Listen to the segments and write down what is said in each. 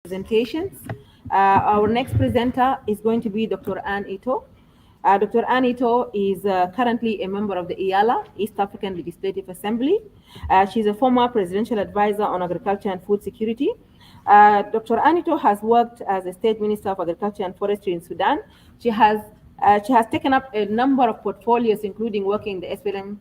presentations. Our next presenter is going to be Dr. Anne Ito. Dr. Anne Ito is currently a member of the IALA, East African Legislative Assembly. She's a former presidential advisor on agriculture and food security. Dr. Anne Ito has worked as a state minister of agriculture and forestry in Sudan. She has taken up a number of portfolios, including working in the SPLM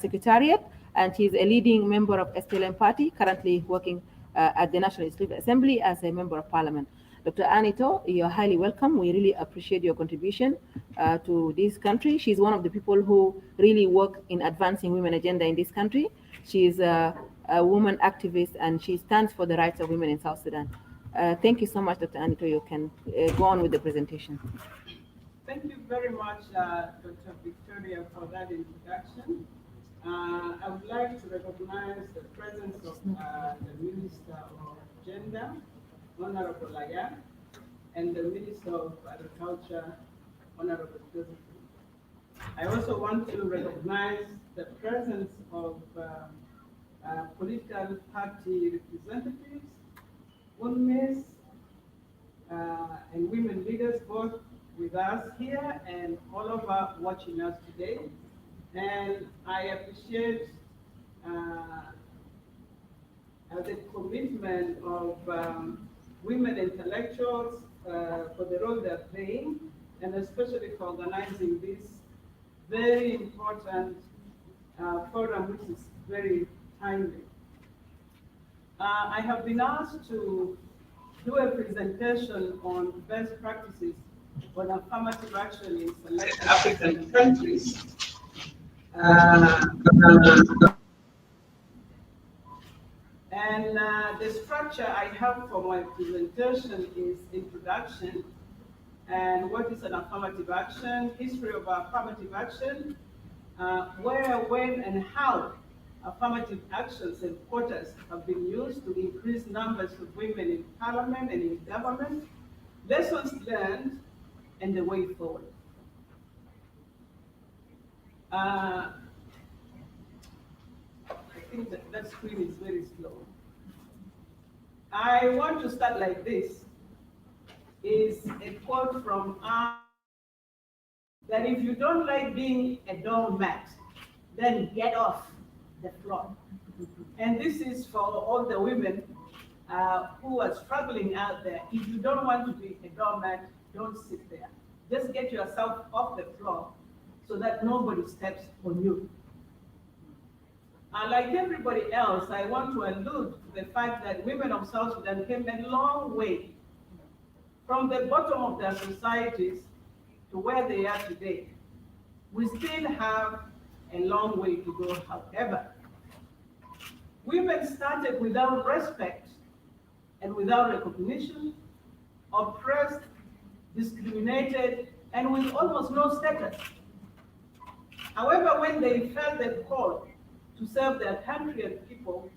Secretariat, and she's a leading member of SPLM Party, currently working at the National Legislative Assembly as a member of Parliament. Dr. Anito, you're highly welcome. We really appreciate your contribution to this country. She's one of the people who really work in advancing women agenda in this country. She's a woman activist and she stands for the rights of women in South Sudan. Thank you so much, Dr. Anito. You can go on with the presentation. Thank you very much, Dr. Victoria, for that introduction. I would like to recognize the presence of the Minister of Gender, Honorable Laya, and the Minister of Agriculture, Honorable Joseph. I also want to recognize the presence of political party representatives, UNMIS, and women leaders, both with us here and all over watching us today. And I appreciate the commitment of women intellectuals for the role they're playing, and especially for organizing this very important forum, which is very timely. I have been asked to do a presentation on best practices on affirmative action in select African countries. And the structure I have for my presentation is introduction and what is an affirmative action, history of affirmative action, where, when, and how affirmative actions and quotas have been used to increase numbers of women in parliament and in government, lessons learned, and the way forward. I think that screen is very slow. I want to start like this. Is a quote from that if you don't like being a doormat, then get off the floor. And this is for all the women who are struggling out there. If you don't want to be a doormat, don't sit there. Just get yourself off the floor so that nobody steps on you. Like everybody else, I want to allude to the fact that women of South Sudan came a long way from the bottom of their societies to where they are today. We still have a long way to go, however. Women started without respect and without recognition, oppressed, discriminated, and with almost no status. However, when they felt the call to serve their country and people,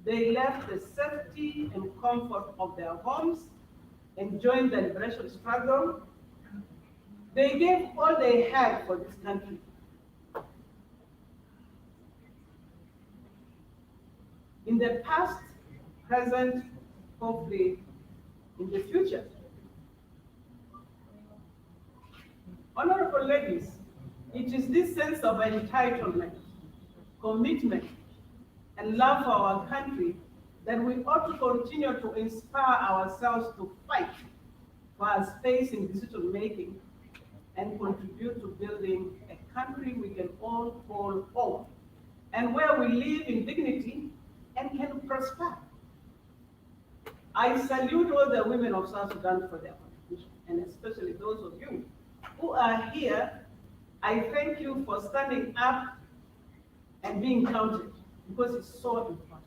they left the safety and comfort of their homes and joined the liberation struggle. They gave all they had for this country. In the past, present, hopefully in the future. Honorable ladies, it is this sense of entitlement, commitment, and love for our country that we ought to continue to inspire ourselves to fight for our space in decision making and contribute to building a country we can all call home, and where we live in dignity and can prosper. I salute all the women of South Sudan for their contribution, and especially those of you who are here. I thank you for standing up and being counted, because it's so important.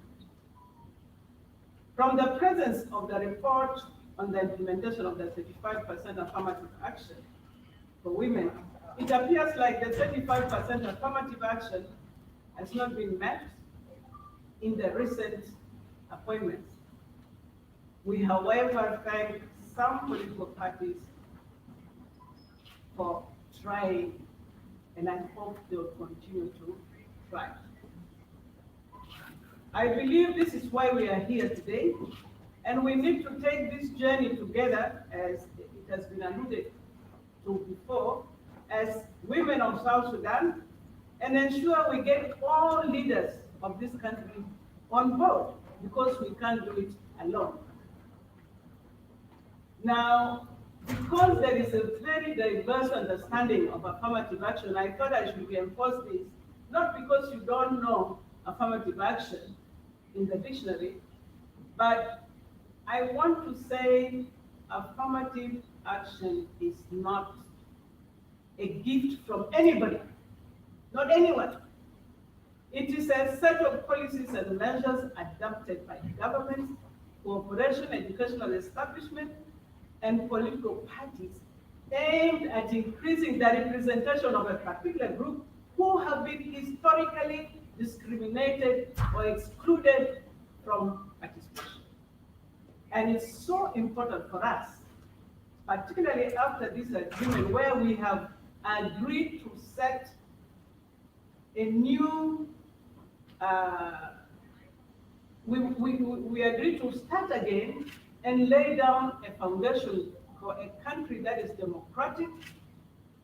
From the presence of the report on the implementation of the 35% affirmative action for women, it appears like the 35% affirmative action has not been met in the recent appointments. We, however, thank some political parties for trying, and I hope they'll continue to try. I believe this is why we are here today, And we need to take this journey together, as it has been alluded to before, as women of South Sudan, and ensure we get all leaders of this country on board, because we can't do it alone. Now, because there is a very diverse understanding of affirmative action, I thought I should reinforce this, not because you don't know affirmative action in the dictionary, but I want to say affirmative action is not a gift from anybody, not anyone. It is a set of policies and measures adopted by governments, cooperation, educational establishment, and political parties aimed at increasing the representation of a particular group who have been historically discriminated or excluded from participation. And it's so important for us, particularly after this agreement where we have agreed to set a new, we agreed to start again and lay down a foundation for a country that is democratic,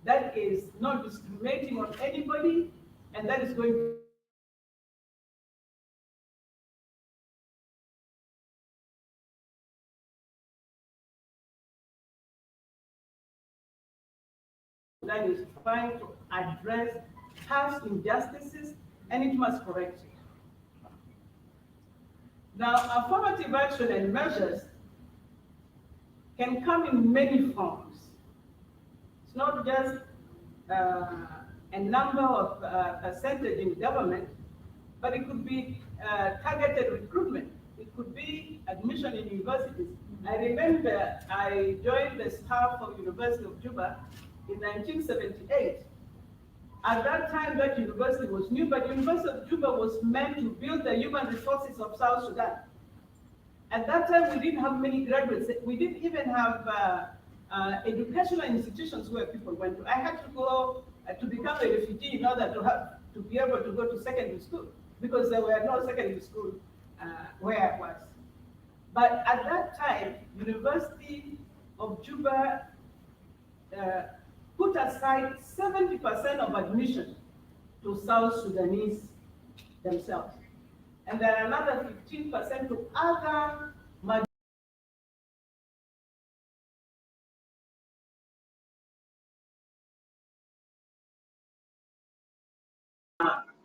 that is not discriminating on anybody, and that is going to that is trying to address past injustices, and it must correct it. Now, affirmative action and measures can come in many forms. It's not just a number of percentage in government, but it could be targeted recruitment. It could be admission in universities. I remember I joined the staff of University of Juba in 1978. At that time, that university was new, but University of Juba was meant to build the human resources of South Sudan. At that time, we didn't have many graduates. We didn't even have educational institutions where people went to. I had to go to become a refugee in order to be able to go to secondary school, because there were no secondary school where I was. But at that time, University of Juba put aside 70% of admission to South Sudanese themselves. And there are another 15% to other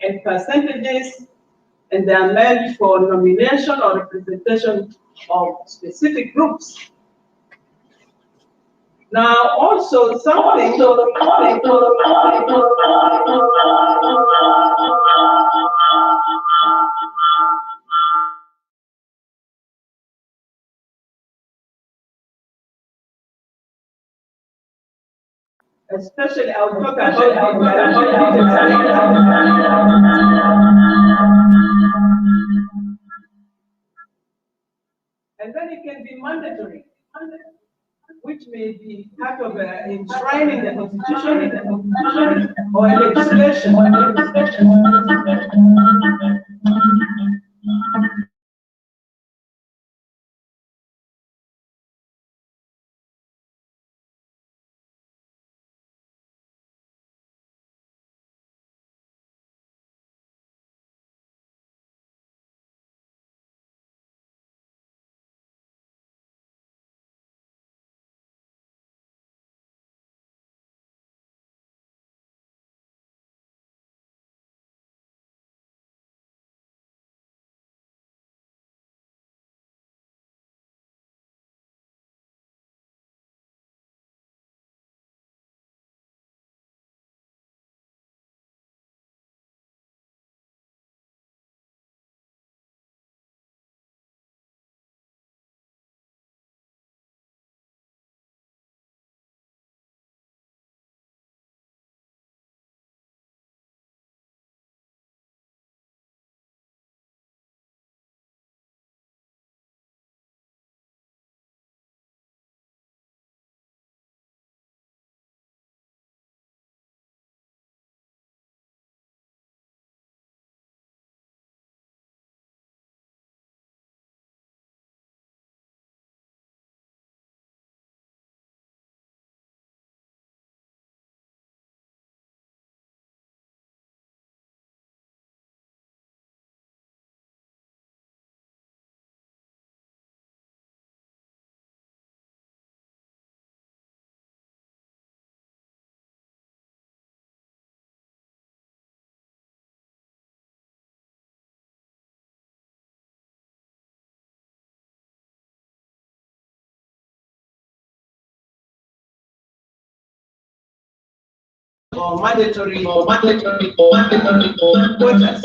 and percentages, and they are meant for nomination or representation of specific groups. Now, also something especially I'll talk about and then it can be mandatory, which may be part of enshrining the constitution or legislation. or mandatory quotas.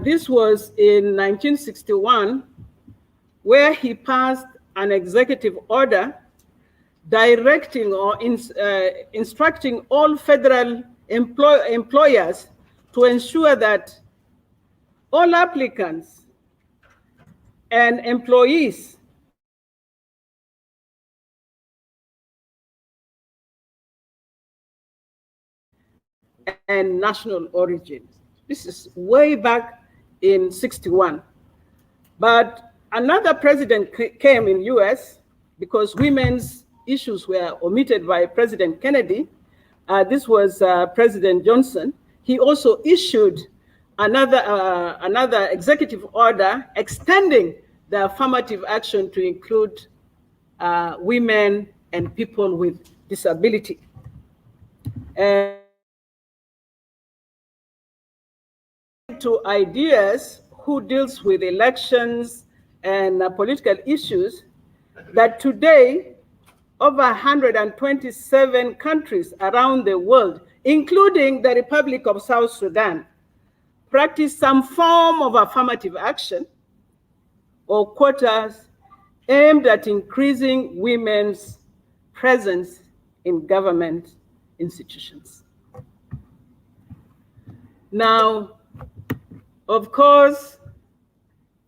This was in 1961, where he passed an executive order directing or instructing all federal employers to ensure that all applicants and employees and national origin. This is way back in 61. But another president came in US because women's issues were omitted by President Kennedy. This was President Johnson. He also issued another executive order extending the affirmative action to include women and people with disability. And to ideas who deals with elections and political issues, that today over 127 countries around the world, including the Republic of South Sudan, practice some form of affirmative action or quotas aimed at increasing women's presence in government institutions. Now, of course,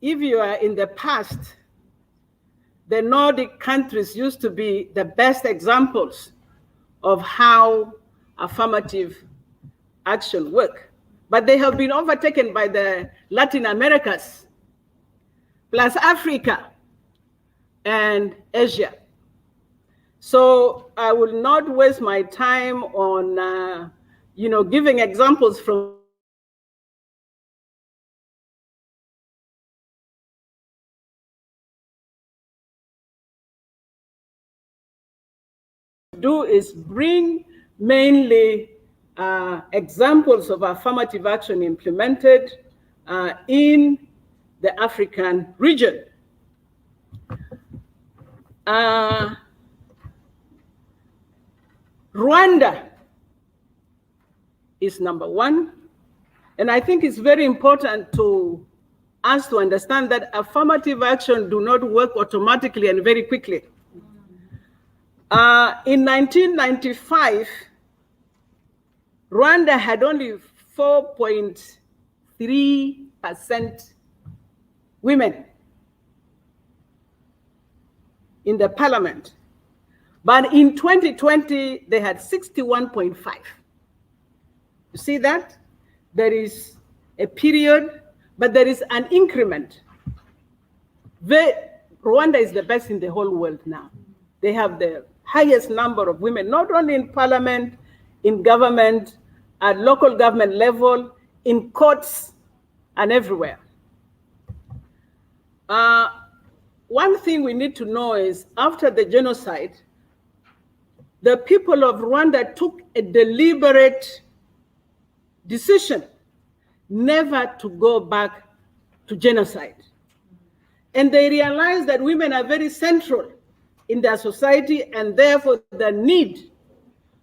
if you are in the past, the Nordic countries used to be the best examples of how affirmative action work. But they have been overtaken by the Latin Americas, plus Africa and Asia. So I will not waste my time on giving examples from do is bring mainly examples of affirmative action implemented in the African region. Rwanda is number one. And I think it's very important to us to understand that affirmative action do not work automatically and very quickly. In 1995, Rwanda had only 4.3% women in the parliament. But in 2020, they had 61.5. You see that? There is a period, but there is an increment. Rwanda is the best in the whole world now. They have the highest number of women, not only in parliament, in government, at local government level, in courts, and everywhere. One thing we need to know is after the genocide, the people of Rwanda took a deliberate decision never to go back to genocide. And they realized that women are very central in their society, and therefore the need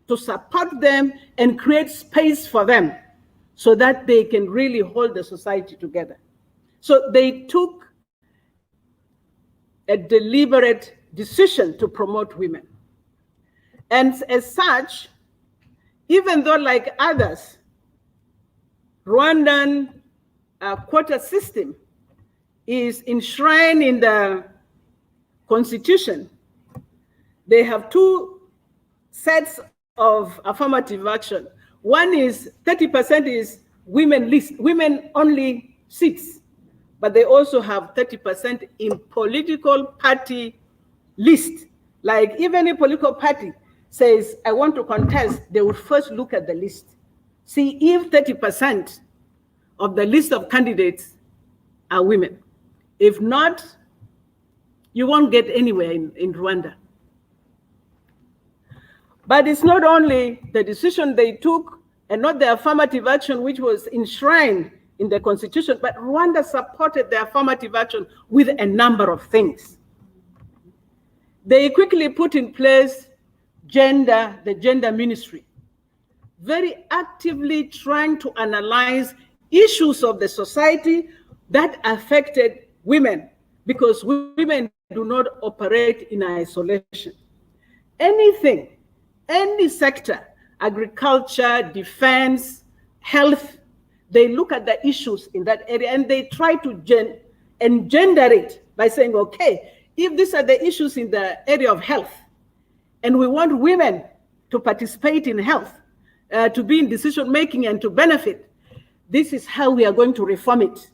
to support them and create space for them so that they can really hold the society together. So they took a deliberate decision to promote women. And as such, even though like others, Rwandan quota system is enshrined in the constitution, they have two sets of affirmative action. One is 30% is women list, women only seats, but they also have 30% in political party list. Like even a political party says, I want to contest, they will first look at the list. See if 30% of the list of candidates are women. If not, you won't get anywhere in Rwanda. But it's not only the decision they took and not the affirmative action which was enshrined in the constitution, but Rwanda supported the affirmative action with a number of things. They quickly put in place the gender ministry, very actively trying to analyze issues of the society that affected women, because women do not operate in isolation. Anything, any sector, agriculture, defense, health, they look at the issues in that area and they try to engender it by saying, okay, if these are the issues in the area of health, and we want women to participate in health, to be in decision making and to benefit, this is how we are going to reform it.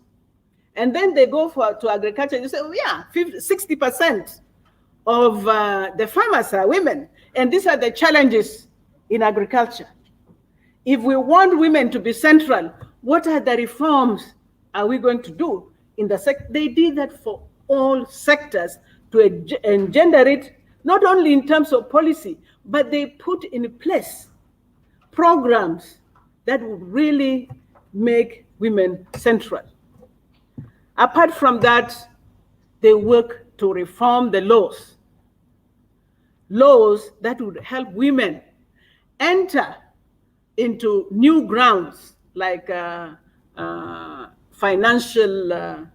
And then they go to agriculture and you say, oh, yeah, 60% of the farmers are women. And these are the challenges in agriculture. If we want women to be central, what are the reforms are we going to do in the sector? They did that for all sectors to engender it, not only in terms of policy, but they put in place programs that would really make women central. Apart from that, they work to reform the laws that would help women enter into new grounds like financial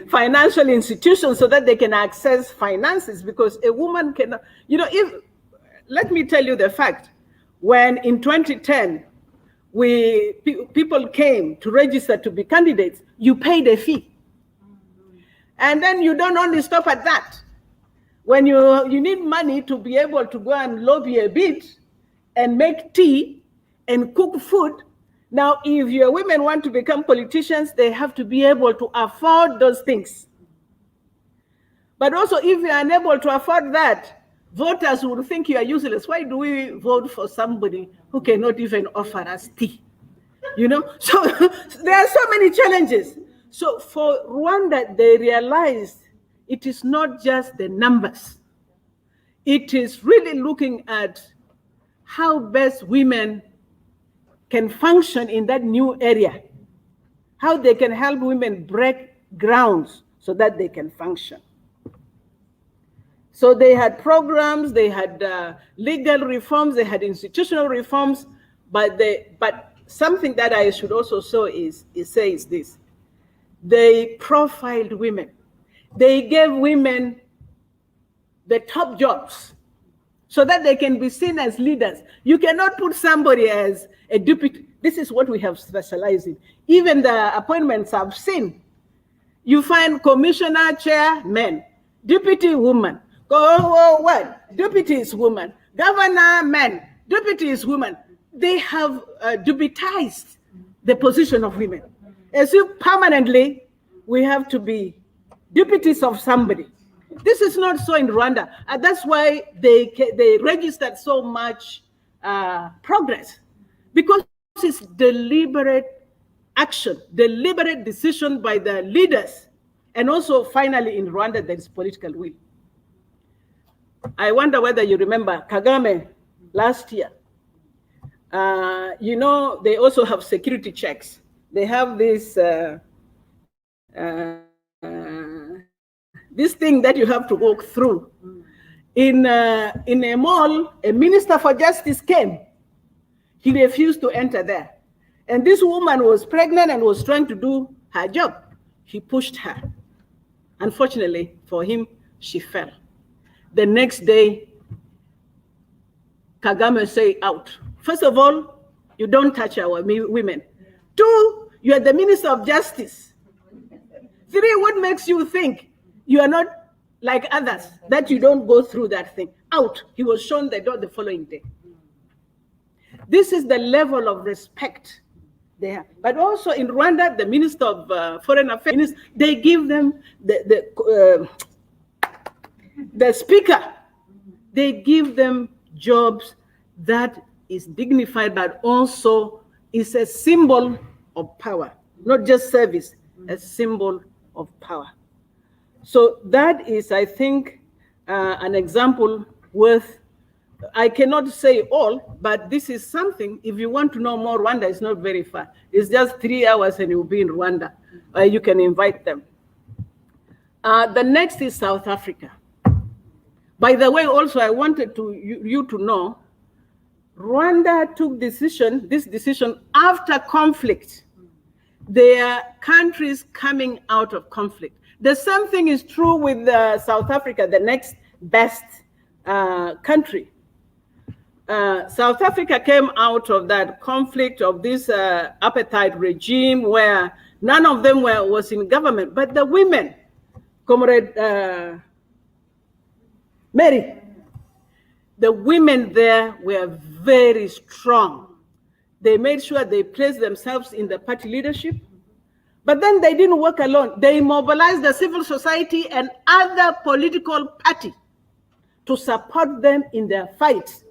financial institutions, so that they can access finances, because a woman cannot, let me tell you the fact, when in 2010, people came to register to be candidates, you paid a fee. And then you don't only stop at that. When you need money to be able to go and lobby a bit and make tea and cook food. Now, if your women want to become politicians, they have to be able to afford those things. But also, if you are unable to afford that, voters will think you are useless. Why do we vote for somebody who cannot even offer us tea? So there are so many challenges. So for Rwanda, they realized it is not just the numbers. It is really looking at how best women can function in that new area, how they can help women break grounds so that they can function. So they had programs, they had legal reforms, they had institutional reforms, but something that I should also say is this: they profiled women. They gave women the top jobs so that they can be seen as leaders. You cannot put somebody as a deputy. This is what we have specialized in. Even the appointments I've seen, you find commissioner, chair, men, deputy, woman. What? Deputy is woman. Governor, men. Deputy is woman. They have deputized the position of women. As if permanently we have to be deputies of somebody. This is not so in Rwanda. And that's why they registered so much progress, because it's deliberate action, deliberate decision by the leaders. And also, finally, in Rwanda, there is political will. I wonder whether you remember Kagame last year. You know, they also have security checks. They have this this thing that you have to walk through. In a mall, a minister for justice came. He refused to enter there. And this woman was pregnant and was trying to do her job. He pushed her. Unfortunately for him, she fell. The next day, Kagame say out. First of all, you don't touch our women. 2, you are the Minister of Justice. 3, what makes you think you are not like others, that you don't go through that thing? Out. He was shown the door the following day. This is the level of respect there. But also in Rwanda, the Minister of Foreign Affairs, they give them the speaker. They give them jobs that is dignified, but also is a symbol of power, not just service, a symbol of power. So that is, I think, an example worth, I cannot say all, but this is something. If you want to know more, Rwanda is not very far. It's just 3 hours and you'll be in Rwanda. You can invite them. The next is South Africa. By the way, also, I wanted you to know, Rwanda took this decision after conflict. Their countries coming out of conflict. The same thing is true with South Africa, the next best country. South Africa came out of that conflict of this apartheid regime where none of them was in government, but the women, Comrade Mary, the women there were very strong. They made sure they placed themselves in the party leadership. But then they didn't work alone. They mobilized the civil society and other political parties to support them in their fight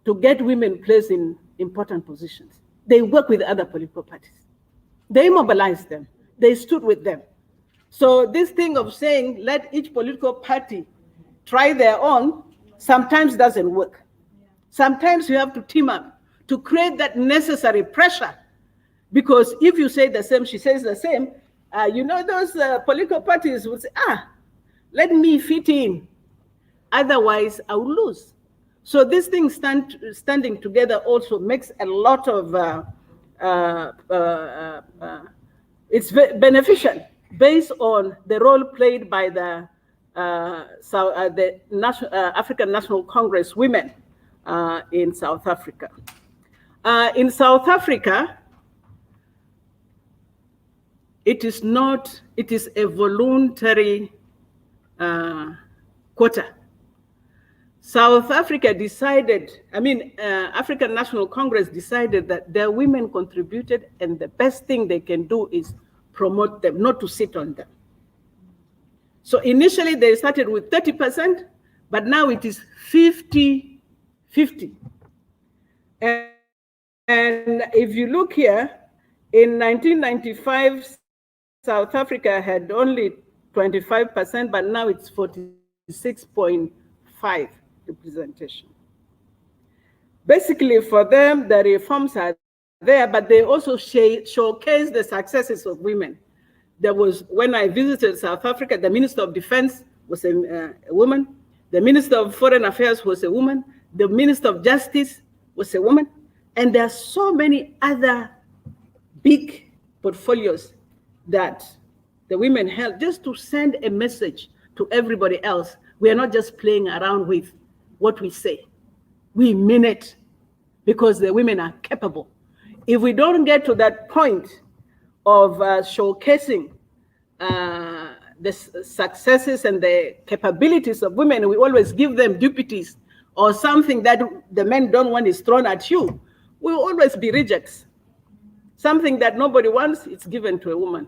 to get women placed in important positions. They work with other political parties. They mobilized them. They stood with them. So this thing of saying, let each political party try their own, sometimes doesn't work. Sometimes you have to team up to create that necessary pressure. Because if you say the same, she says the same, you know, those political parties would say, let me fit in. Otherwise, I will lose. So this thing standing together also makes a lot of, it's beneficial based on the role played by the African National Congress women in South Africa. In South Africa, it is a voluntary quota. South Africa decided, African National Congress decided that their women contributed and the best thing they can do is promote them, not to sit on them. So initially they started with 30%, but now it is 50-50. And if you look here, in 1995, South Africa had only 25%, but now it's 46.5% representation. Basically, for them, the reforms are there, but they also showcase the successes of women. There was, when I visited South Africa, the Minister of Defense was a woman, The Minister of Foreign Affairs was a woman. The Minister of Justice was a woman. And there are so many other big portfolios that the women held, just to send a message to everybody else. We are not just playing around with what we say. We mean it, because the women are capable. If we don't get to that point of showcasing the successes and the capabilities of women, we always give them duties, or something that the men don't want is thrown at you, we will always be rejects. Something that nobody wants, it's given to a woman.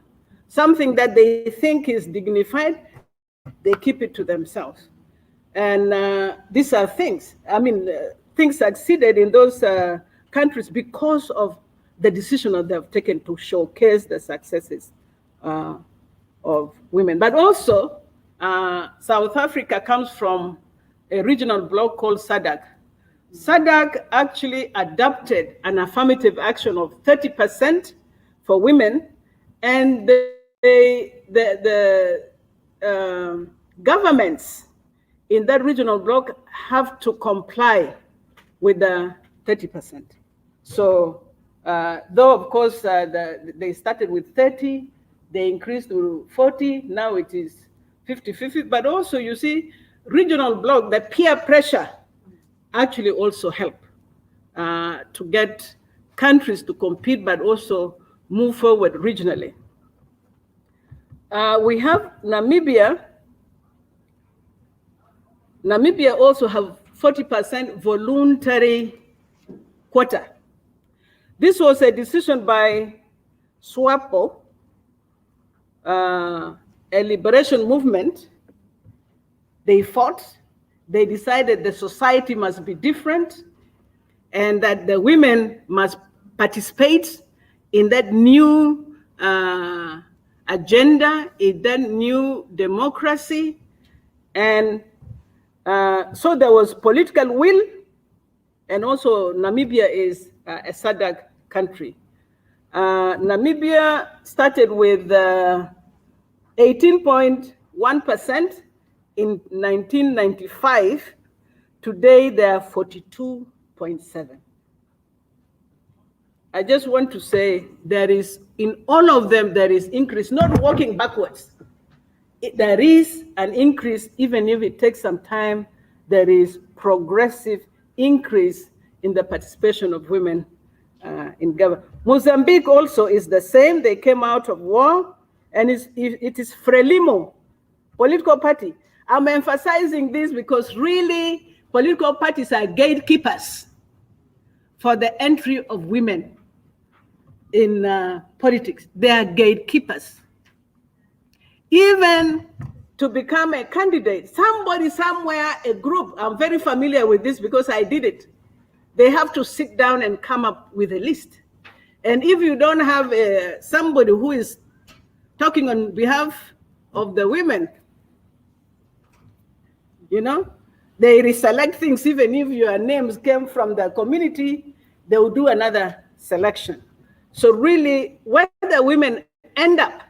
Something that they think is dignified, they keep it to themselves. And these are things, things succeeded in those countries because of the decision that they've taken to showcase the successes of women. But also, South Africa comes from a regional bloc called SADC. SADC actually adopted an affirmative action of 30% for women, and the governments in that regional bloc have to comply with the 30%. So, though of course they started with 30, they increased to 40, now it is 50-50, but also you see, regional bloc, the peer pressure actually also help to get countries to compete, but also move forward regionally. We have Namibia. Namibia also have 40% voluntary quota. This was a decision by SWAPO, a liberation movement. They fought. They decided the society must be different and that the women must participate in that new agenda, in that new democracy. And so there was political will, and also Namibia is a SADC country. Namibia started with 18.1% in 1995. Today they are 42.7. I just want to say there is, in all of them, there is increase, not walking backwards. There is an increase, even if it takes some time, there is progressive increase in the participation of women in government. Mozambique also is the same. They came out of war, and it is Frelimo, political party. I'm emphasizing this because really political parties are gatekeepers for the entry of women in politics. They are gatekeepers. Even to become a candidate, somebody somewhere, a group, I'm very familiar with this because I did it. They have to sit down and come up with a list. And if you don't have somebody who is talking on behalf of the women, you know, they reselect things. Even if your names came from the community, they will do another selection. So really, whether women end up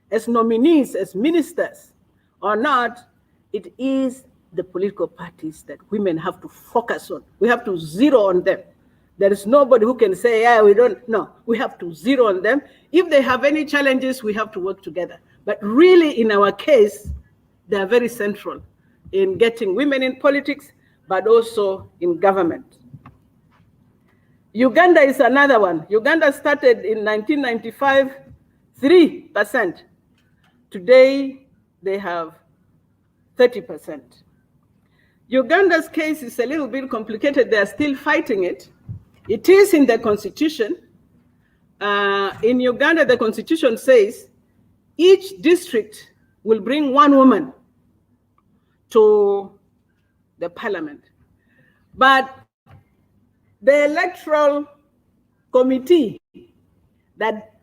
as nominees, as ministers or not, it is the political parties that women have to focus on. We have to zero on them. There is nobody who can say, yeah, we don't. No, we have to zero on them. If they have any challenges, we have to work together. But really, in our case, they are very central in getting women in politics, but also in government. Uganda is another one. Uganda started in 1995, 3%. Today, they have 30%. Uganda's case is a little bit complicated. They're still fighting it. It is in the constitution. In Uganda, the constitution says each district will bring one woman to the parliament. But the electoral committee that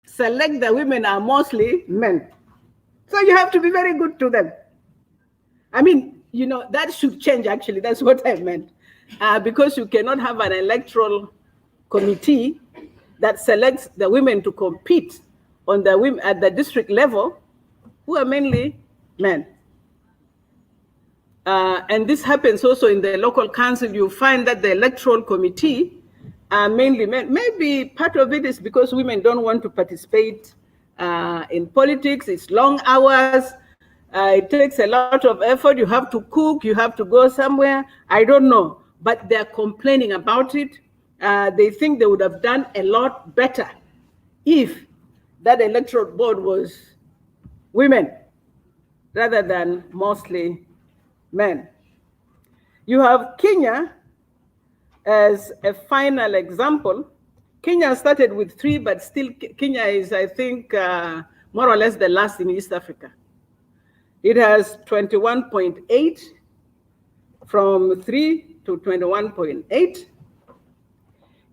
select the women are mostly men. So you have to be very good to them. I mean, you know, that should change actually. That's what I meant. Because you cannot have an electoral committee that selects the women to compete on the women at the district level, who are mainly men. and this happens also in the local council. You find that the electoral committee are mainly men. Maybe part of it is because women don't want to participate in politics. It's long hours. It takes a lot of effort. You have to cook. You have to go somewhere. I don't know. But they're complaining about it. They think they would have done a lot better if that electoral board was women rather than mostly men. You have Kenya as a final example. Kenya started with 3, but still Kenya is, I think, more or less the last in East Africa. It has 21.8 from 3 to 21.8.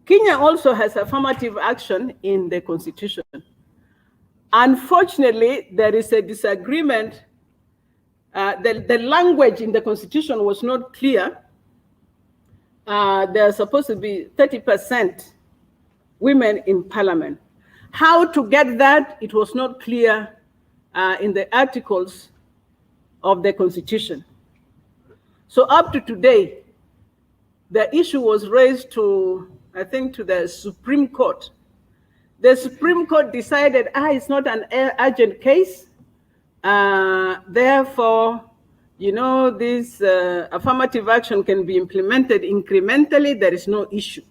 Kenya also has affirmative action in the constitution. Unfortunately, there is a disagreement. The language in the constitution was not clear. There are supposed to be 30% women in parliament. How to get that, it was not clear in the articles of the constitution. So up to today, the issue was raised to, I think, to the Supreme Court. The Supreme Court decided, it's not an urgent case. Therefore, this affirmative action can be implemented incrementally. There is no issue.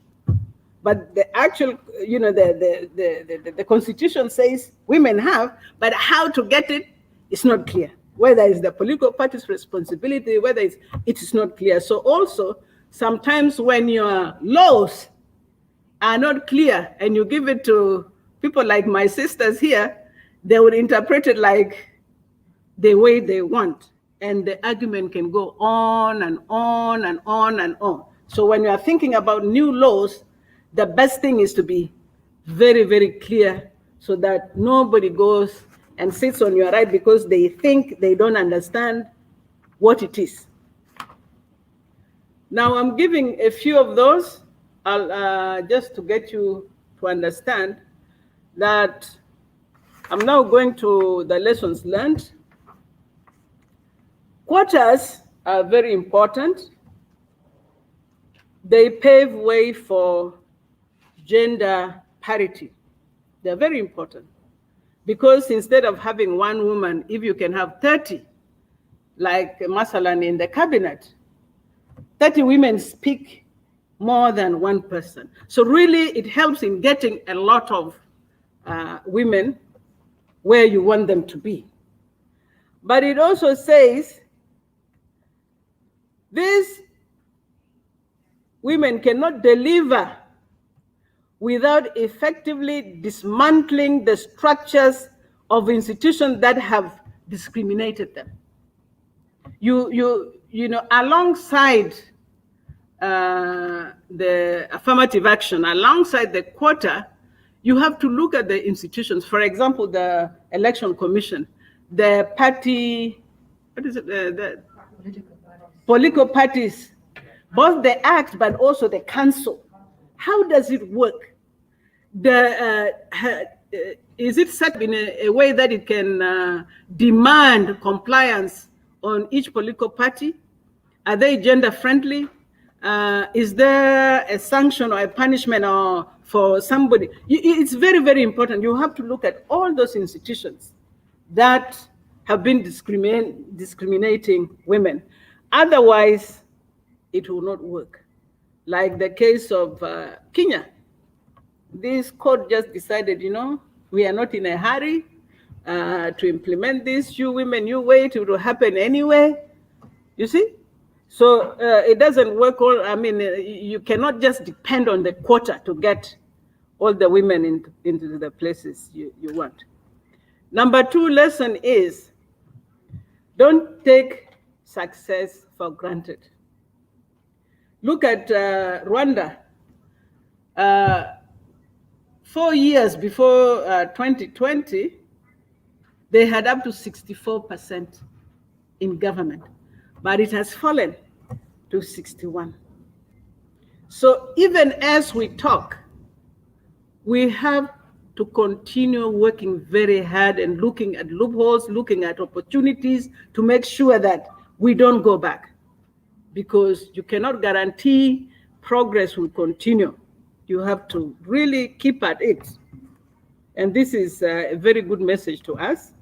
But the actual, the constitution says women have, but how to get it is not clear. Whether it's the political party's responsibility, whether it is not clear. So also, sometimes when your laws are not clear and you give it to people like my sisters here, they would interpret it like the way they want. And the argument can go on and on and on and on. So when you are thinking about new laws, the best thing is to be very, very clear so that nobody goes and sits on your right because they think they don't understand what it is. Now I'm giving a few of those, just to get you to understand that I'm now going to the lessons learned. Quotas are very important. They pave way for gender parity. They're very important because instead of having one woman, if you can have 30, like Masalan in the cabinet, 30 women speak more than one person. So really it helps in getting a lot of women where you want them to be. But it also says these women cannot deliver without effectively dismantling the structures of institutions that have discriminated them. Alongside the affirmative action, alongside the quota, you have to look at the institutions. For example, the Election Commission, the party, what is it? The political parties, both the act but also the council. How does it work? Is it set in a way that it can demand compliance on each political party? Are they gender friendly? Is there a sanction or a punishment or for somebody? It's very, very important. You have to look at all those institutions that have been discriminating women. Otherwise, it will not work. Like the case of Kenya. This court just decided, we are not in a hurry to implement this. You women, you wait, it will happen anyway. You see? So it doesn't work. You cannot just depend on the quota to get all the women into the places you want. Number 2 lesson is, don't take success for granted. Look at Rwanda. 4 years before 2020, they had up to 64% in government, but it has fallen to 61. So even as we talk, we have to continue working very hard and looking at loopholes, looking at opportunities to make sure that we don't go back. because you cannot guarantee progress will continue. You have to really keep at it. And this is a very good message to us.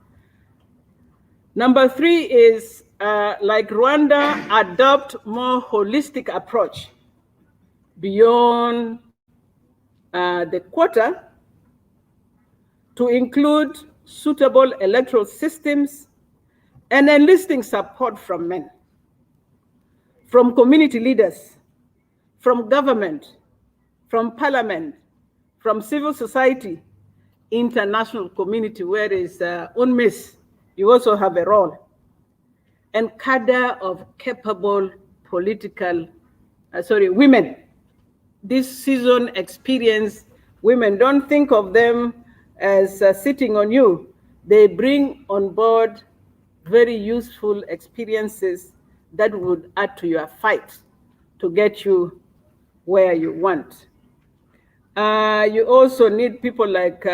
Number 3 is, like Rwanda, adopt more holistic approach beyond the quota to include suitable electoral systems and enlisting support from men, from community leaders, from government, from parliament, from civil society, international community, where is UNMISS, you also have a role, and cadre of capable political, women. This seasoned experience, women, don't think of them as sitting on you. They bring on board very useful experiences that would add to your fight to get you where you want. You also need people like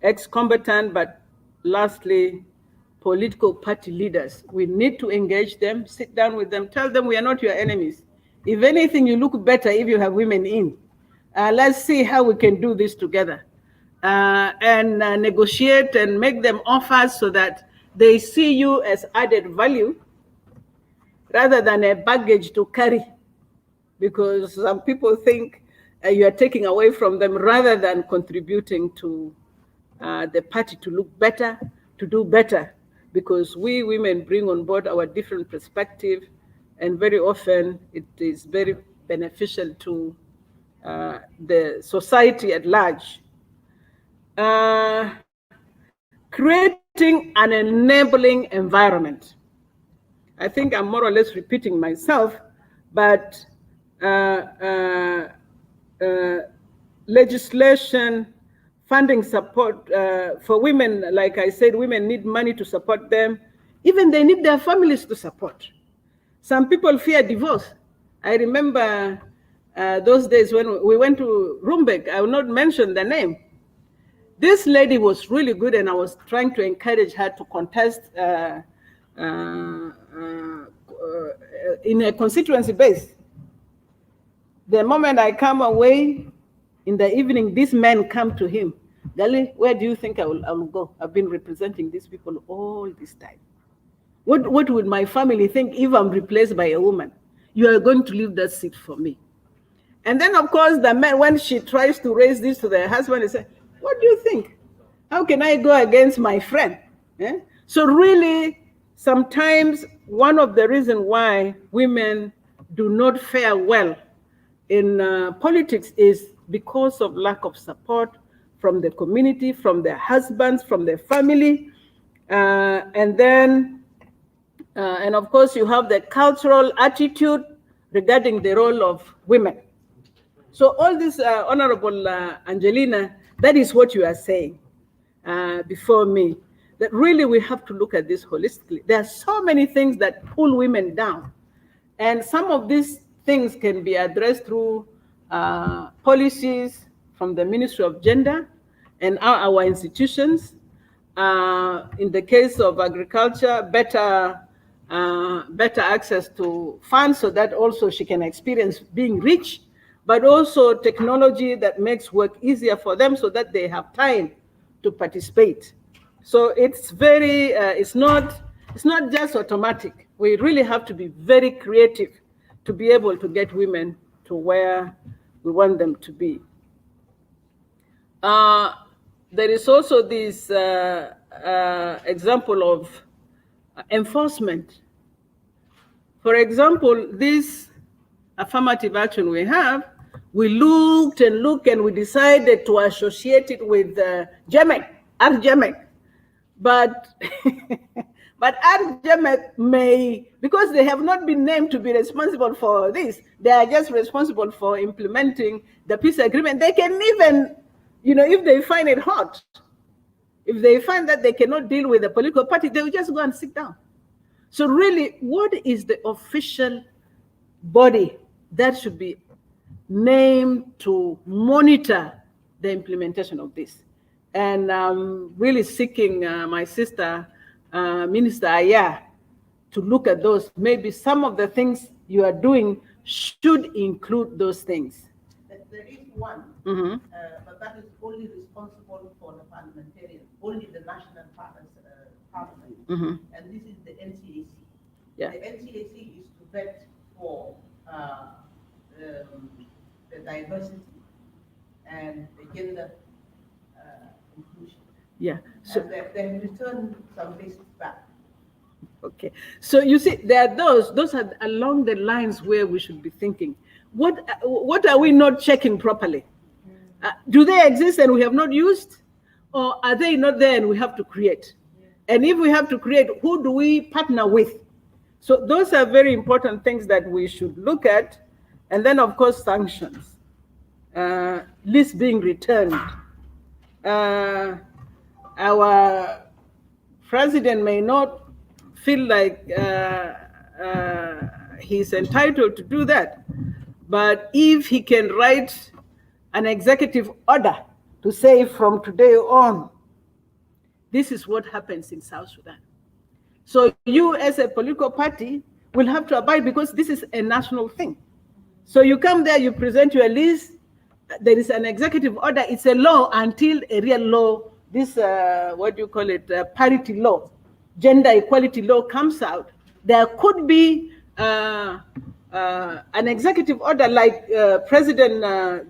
ex-combatant, but lastly, political party leaders. We need to engage them, sit down with them, tell them we are not your enemies. If anything, you look better if you have women in. Let's see how we can do this together. And negotiate and make them offers so that they see you as added value rather than a baggage to carry. Because some people think you are taking away from them rather than contributing to the party to look better, to do better. Because we women bring on board our different perspective, and very often it is very beneficial to the society at large. Creating an enabling environment. I think I'm more or less repeating myself, but legislation, funding support for women, like I said, women need money to support them. Even they need their families to support. Some people fear divorce. I remember those days when we went to Rumbek, I will not mention the name. This lady was really good, and I was trying to encourage her to contest in a constituency base. The moment I come away in the evening, these men come to him. Gali, where do you think I will go? I've been representing these people all this time. What would my family think if I'm replaced by a woman? You are going to leave that seat for me. And then, of course, the man, when she tries to raise this to the husband, he says, what do you think? How can I go against my friend? So really, sometimes one of the reasons why women do not fare well in politics is because of lack of support from the community, from their husbands, from their family. And of course, you have the cultural attitude regarding the role of women. So all this, Honorable Angelina, that is what you are saying before me, that really we have to look at this holistically. There are so many things that pull women down. And some of these things can be addressed through policies from the Ministry of Gender and our institutions. In the case of agriculture, better access to funds so that also she can experience being rich, but also technology that makes work easier for them so that they have time to participate. So it's very, it's not just automatic. We really have to be very creative to be able to get women to where we want them to be. There is also this example of enforcement. For example, this affirmative action we have, we looked and looked and we decided to associate it with ARJEMEC. But but ARJEMEC may, because they have not been named to be responsible for this, they are just responsible for implementing the peace agreement. They can even, if they find it hot, if they find that they cannot deal with the political party, they will just go and sit down. So really, what is the official body that should be named to monitor the implementation of this? And I'm really seeking my sister, Minister Aya, to look at those. Maybe some of the things you are doing should include those things. There is one, but that is only responsible for the parliamentarian, only the national parliament, and this is the NCAC. Yeah. The NCAC is to vet for the diversity and the gender inclusion. Yeah. So they've returned some bases back. Okay. So you see, there are those are along the lines where we should be thinking. What are we not checking properly? Do they exist and we have not used? Or are they not there and we have to create? And if we have to create, who do we partner with? So those are very important things that we should look at. And then, of course, sanctions. Lists being returned. Our president may not feel like he's entitled to do that. But if he can write an executive order to say from today on, this is what happens in South Sudan. So you as a political party will have to abide because this is a national thing. So you come there, you present your list, there is an executive order, it's a law until a real law, this, parity law, gender equality law comes out. There could be an executive order like President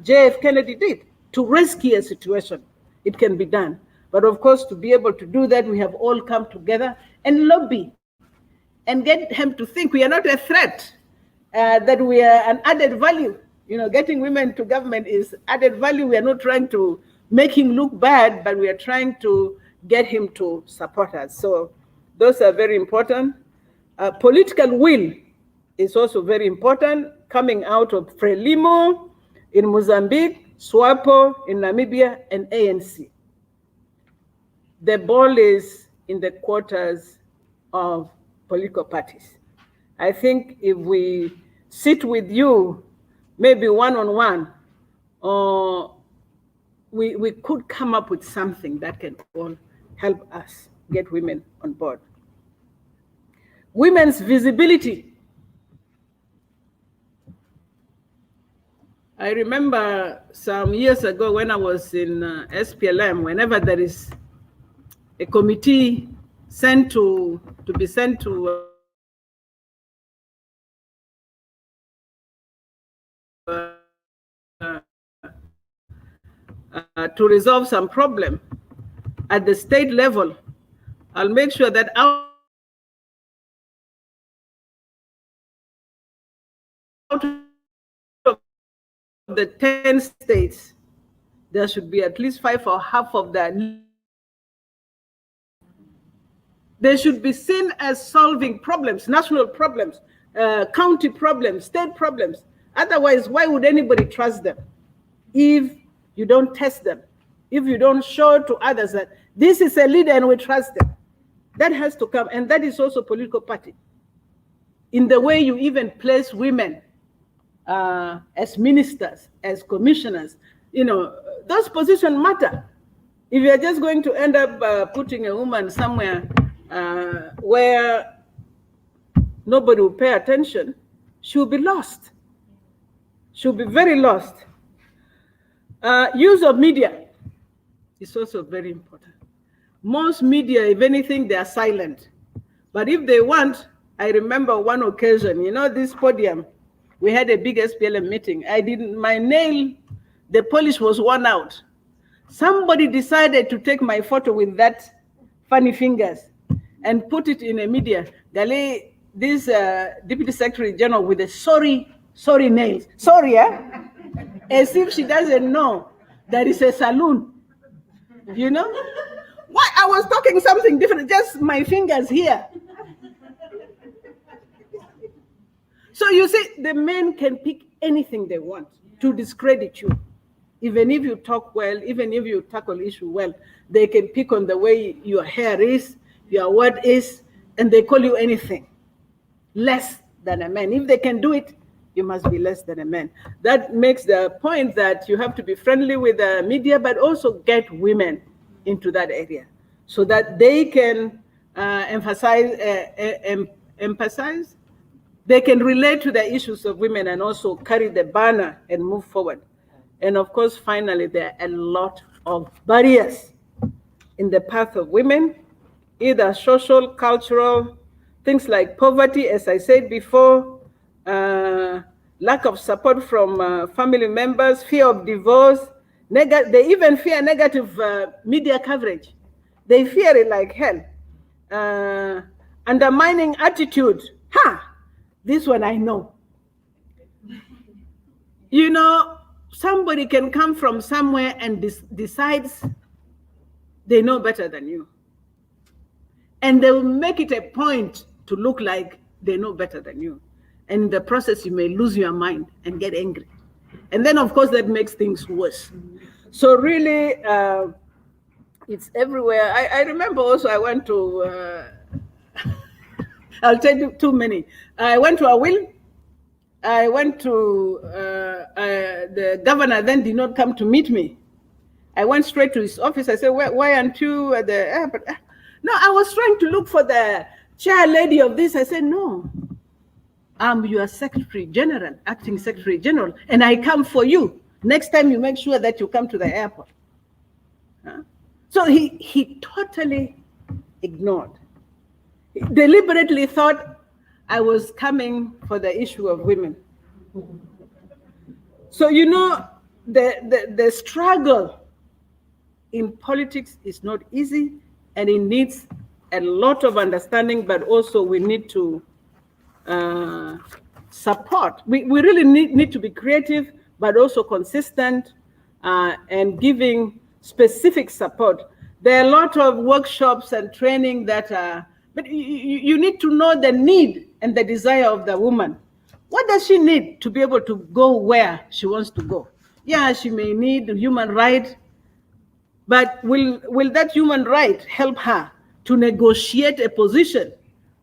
J.F. Kennedy did to rescue a situation. It can be done. But of course, to be able to do that, we have all come together and lobby and get him to think we are not a threat, that we are an added value. You know, getting women to government is added value. We are not trying to make him look bad, but we are trying to get him to support us. So those are very important. Political will is also very important, coming out of Frelimo in Mozambique, SWAPO in Namibia, and ANC. The ball is in the quarters of political parties. I think if we sit with you, maybe one-on-one, we could come up with something that can all help us get women on board. Women's visibility. I remember some years ago when I was in SPLM, whenever there is a committee to resolve some problem at the state level, I'll make sure that out of the 10 states, there should be at least 5 or half of that. They should be seen as solving problems, national problems, county problems, state problems. Otherwise, why would anybody trust them if you don't test them, if you don't show to others that this is a leader and we trust them? That has to come, and that is also political party. In the way you even place women as ministers, as commissioners, you know, those positions matter. If you're just going to end up putting a woman somewhere where nobody will pay attention, she'll be lost. She'll be very lost. Use of media is also very important. Most media, if anything, they are silent. But if they want, I remember one occasion, you know, this podium, we had a big SPLM meeting. My nail, the polish was worn out. Somebody decided to take my photo with that funny fingers and put it in a media. This Deputy Secretary General with a sorry nails. Sorry, as if she doesn't know there is a saloon, you know? Why? I was talking something different, just my fingers here. So you see, the men can pick anything they want to discredit you. Even if you talk well, even if you tackle issue well, they can pick on the way your hair is, your word is, and they call you anything less than a man. If they can do it, you must be less than a man. That makes the point that you have to be friendly with the media, but also get women into that area so that they can emphasize they can relate to the issues of women and also carry the banner and move forward. And of course, finally, there are a lot of barriers in the path of women, either social, cultural, things like poverty, as I said before, lack of support from family members, fear of divorce. They even fear negative media coverage. They fear it like hell. Undermining attitude. This one I know. You know, somebody can come from somewhere and decides they know better than you. And they will make it a point to look like they know better than you. And in the process, you may lose your mind and get angry. And then, of course, that makes things worse. So really, it's everywhere. I remember also I went to, I'll tell you too many. I went to a will. I went to, the governor then did not come to meet me. I went straight to his office. I said, why aren't you at the airport? No, I was trying to look for the chair lady of this. I said, no, I'm your Secretary General, Acting Secretary General, and I come for you. Next time you make sure that you come to the airport. So he totally ignored. He deliberately thought I was coming for the issue of women. So, you know, the struggle in politics is not easy, and it needs a lot of understanding, but also we need to support. We really need to be creative, but also consistent and giving specific support. There are a lot of workshops and training that are, but you need to know the need and the desire of the woman. What does she need to be able to go where she wants to go? Yeah, she may need human right, but will that human right help her to negotiate a position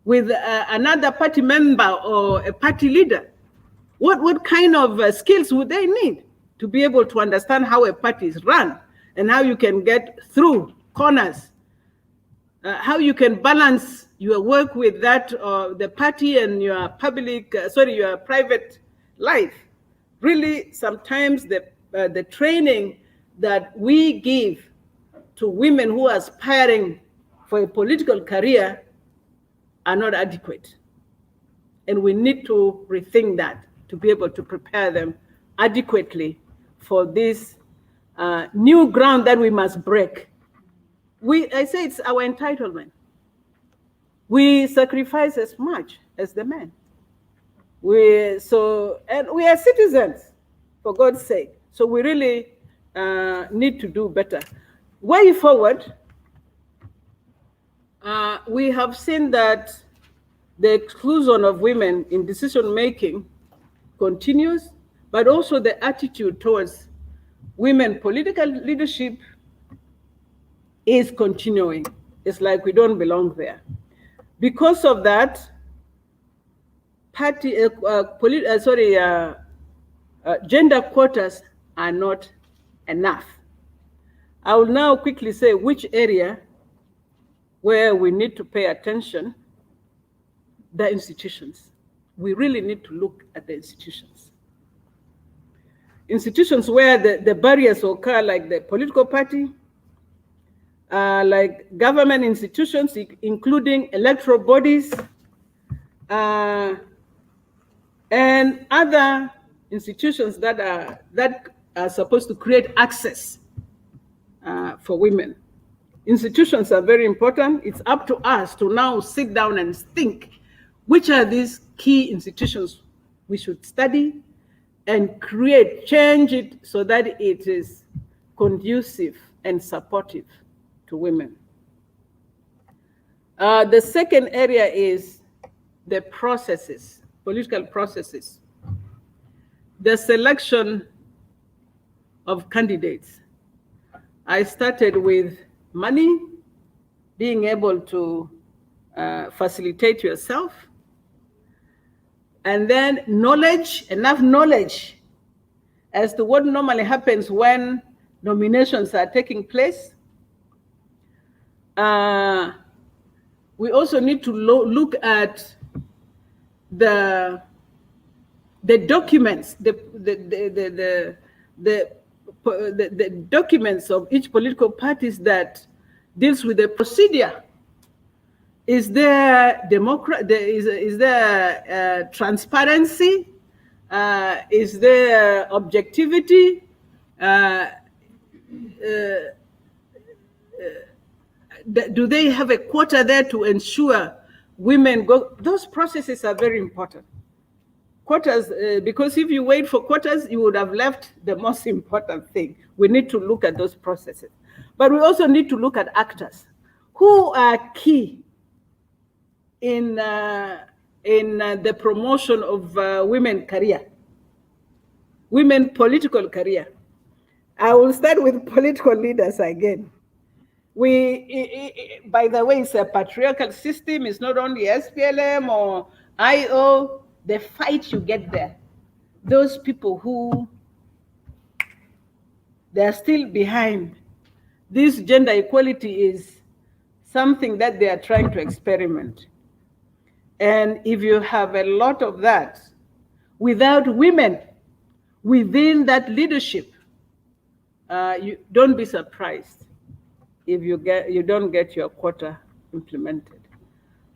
with another party member or a party leader? What kind of skills would they need to be able to understand how a party is run and how you can get through corners, how you can balance your work with that the party and your your private life? Really, sometimes the training that we give to women who are aspiring for a political career are not adequate. And we need to rethink that to be able to prepare them adequately for this new ground that we must break. I say it's our entitlement. We sacrifice as much as the men. And we are citizens, for God's sake. So we really need to do better. Way forward, we have seen that the exclusion of women in decision-making continues, but also the attitude towards women political leadership is continuing. It's like we don't belong there. Because of that, gender quotas are not enough. I will now quickly say which area where we need to pay attention. The institutions. We really need to look at the institutions. Institutions where the barriers occur, like the political party, like government institutions, including electoral bodies, and other institutions that are supposed to create access for women. Institutions are very important. It's up to us to now sit down and think which are these key institutions we should study and change it so that it is conducive and supportive to women. The second area is the processes, political processes. The selection of candidates. I started with money, being able to facilitate yourself, and then knowledge, enough knowledge as to what normally happens when nominations are taking place. We also need to look at the documents, the documents of each political parties that deals with the procedure. Is there is there transparency? Is there objectivity? Do they have a quota there to ensure women go? Those processes are very important. Quotas, because if you wait for quotas, you would have left the most important thing. We need to look at those processes. But we also need to look at actors who are key in the promotion of women career, women political career. I will start with political leaders again. By the way, it's a patriarchal system. It's not only SPLM or IO. The fight you get there, those people who they're still behind. This gender equality is something that they are trying to experiment. And if you have a lot of that, without women within that leadership, you don't be surprised if you don't get your quota implemented.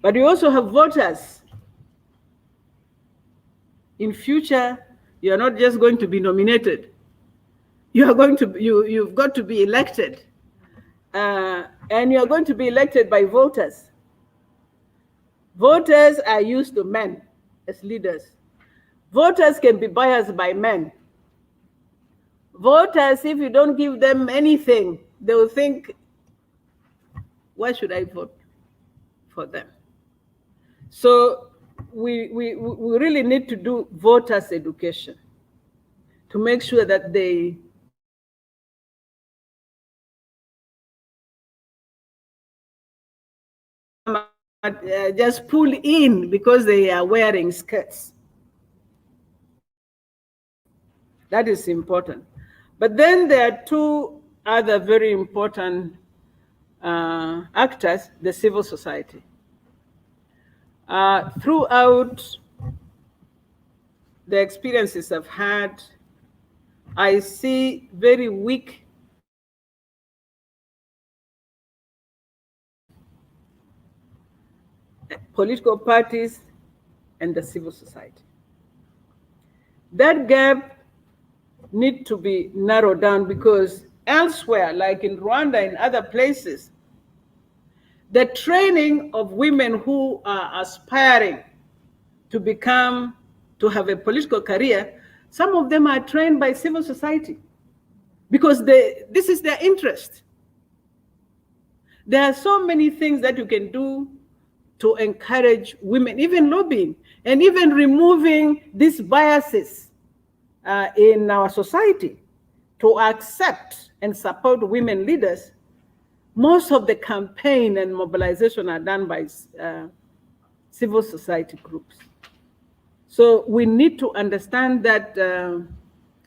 But you also have voters. In future, you're not just going to be nominated. You've got to be elected. And you're going to be elected by voters. Voters are used to men as leaders. Voters can be biased by men. Voters, if you don't give them anything, they will think, why should I vote for them? So we really need to do voters education to make sure that they just pull in because they are wearing skirts. That is important. But then there are two other very important actors, the civil society. Throughout the experiences I've had, I see very weak political parties and the civil society. That gap needs to be narrowed down because elsewhere, like in Rwanda and other places, the training of women who are aspiring to have a political career, some of them are trained by civil society because this is their interest. There are so many things that you can do to encourage women, even lobbying, and even removing these biases in our society to accept and support women leaders. Most of the campaign and mobilization are done by civil society groups. So we need to understand that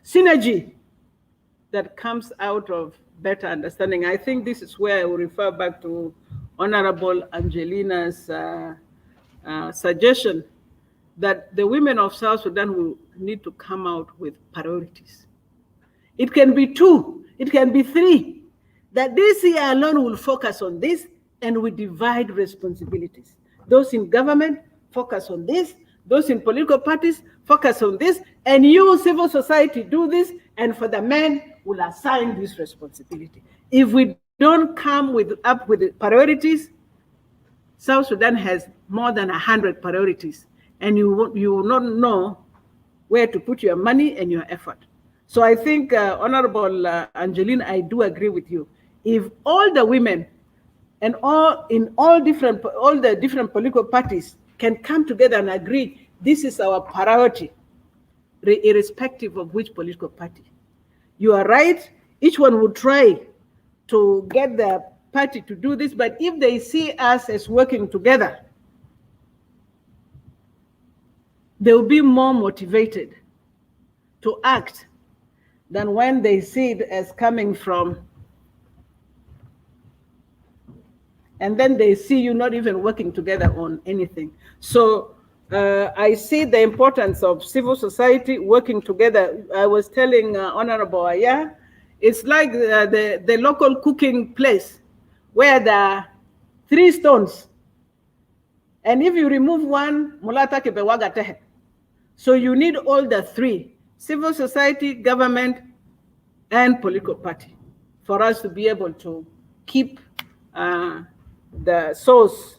synergy that comes out of better understanding. I think this is where I will refer back to Honorable Angelina's suggestion that the women of South Sudan will need to come out with priorities. It can be 2, it can be 3, that this year alone will focus on this and we divide responsibilities. Those in government focus on this, those in political parties focus on this, and you, civil society, do this, and for the men, will assign this responsibility. If we don't come up with the priorities, South Sudan has more than 100 priorities, and you will not know where to put your money and your effort. So I think, Honorable Angeline, I do agree with you. If all the women and all the different political parties can come together and agree, this is our priority, irrespective of which political party. You are right, each one will try to get the party to do this, but if they see us as working together, they will be more motivated to act than when they see it as coming from, and then they see you not even working together on anything. So I see the importance of civil society working together. I was telling Honorable Aya, it's like the local cooking place where there are 3 stones. And if you remove one, mulata kibewaga tehe. So you need all the 3, civil society, government, and political party, for us to be able to keep the source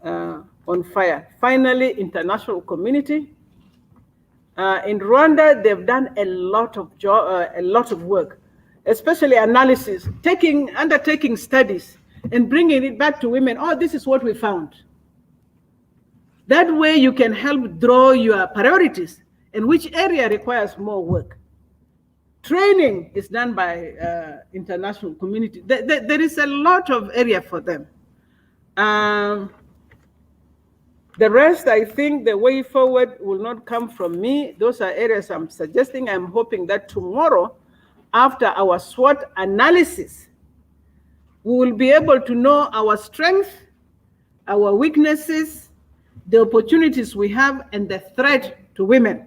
on fire. Finally, international community. In Rwanda, they've done a lot of work, especially analysis, undertaking studies and bringing it back to women. Oh, this is what we found. That way you can help draw your priorities and which area requires more work. Training is done by international community. There is a lot of area for them. The rest, I think the way forward will not come from me. Those are areas I'm suggesting. I'm hoping that tomorrow, after our SWOT analysis, we will be able to know our strengths, our weaknesses, the opportunities we have, and the threat to women.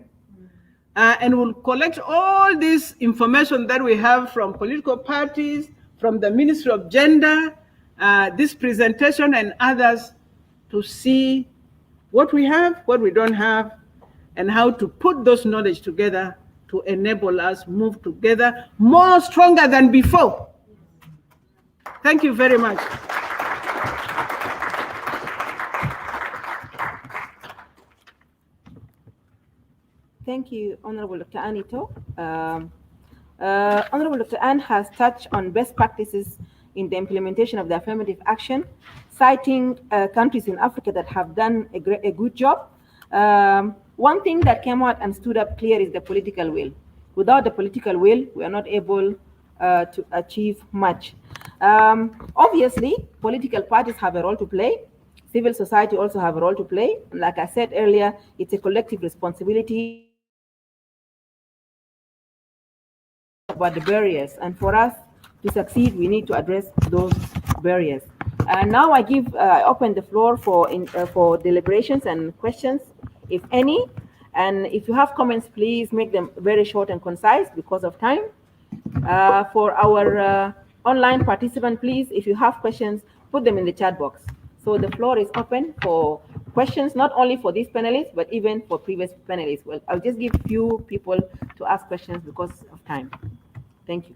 And we'll collect all this information that we have from political parties, from the Ministry of Gender, this presentation and others, to see what we have, what we don't have, and how to put those knowledge together to enable us move together more stronger than before. Thank you very much. Thank you, Honorable Dr. Anito. Honorable Dr. Ann has touched on best practices in the implementation of the affirmative action, citing countries in Africa that have done a good job. One thing that came out and stood up clear is the political will. Without the political will, we are not able to achieve much. Obviously, political parties have a role to play. Civil society also have a role to play. And like I said earlier, it's a collective responsibility about the barriers. And for us to succeed, we need to address those barriers. And now I open the floor for deliberations and questions, if any. And if you have comments, please make them very short and concise because of time. For our online participant, please, if you have questions, put them in the chat box. So the floor is open for questions, not only for these panelists, but even for previous panelists. Well, I'll just give few people to ask questions because of time. Thank you.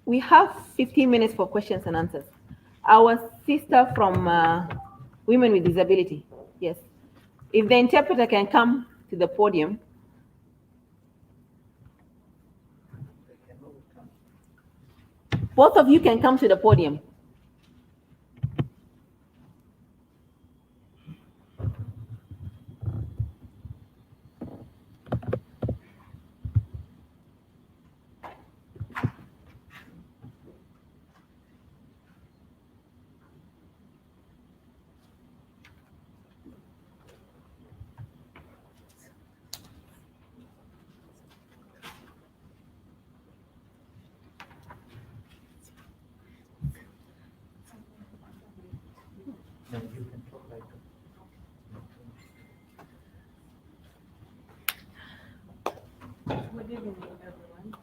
We have 15 minutes for questions and answers. Our sister from Women with Disability, yes. If the interpreter can come to the podium. Both of you can come to the podium. Good evening, everyone.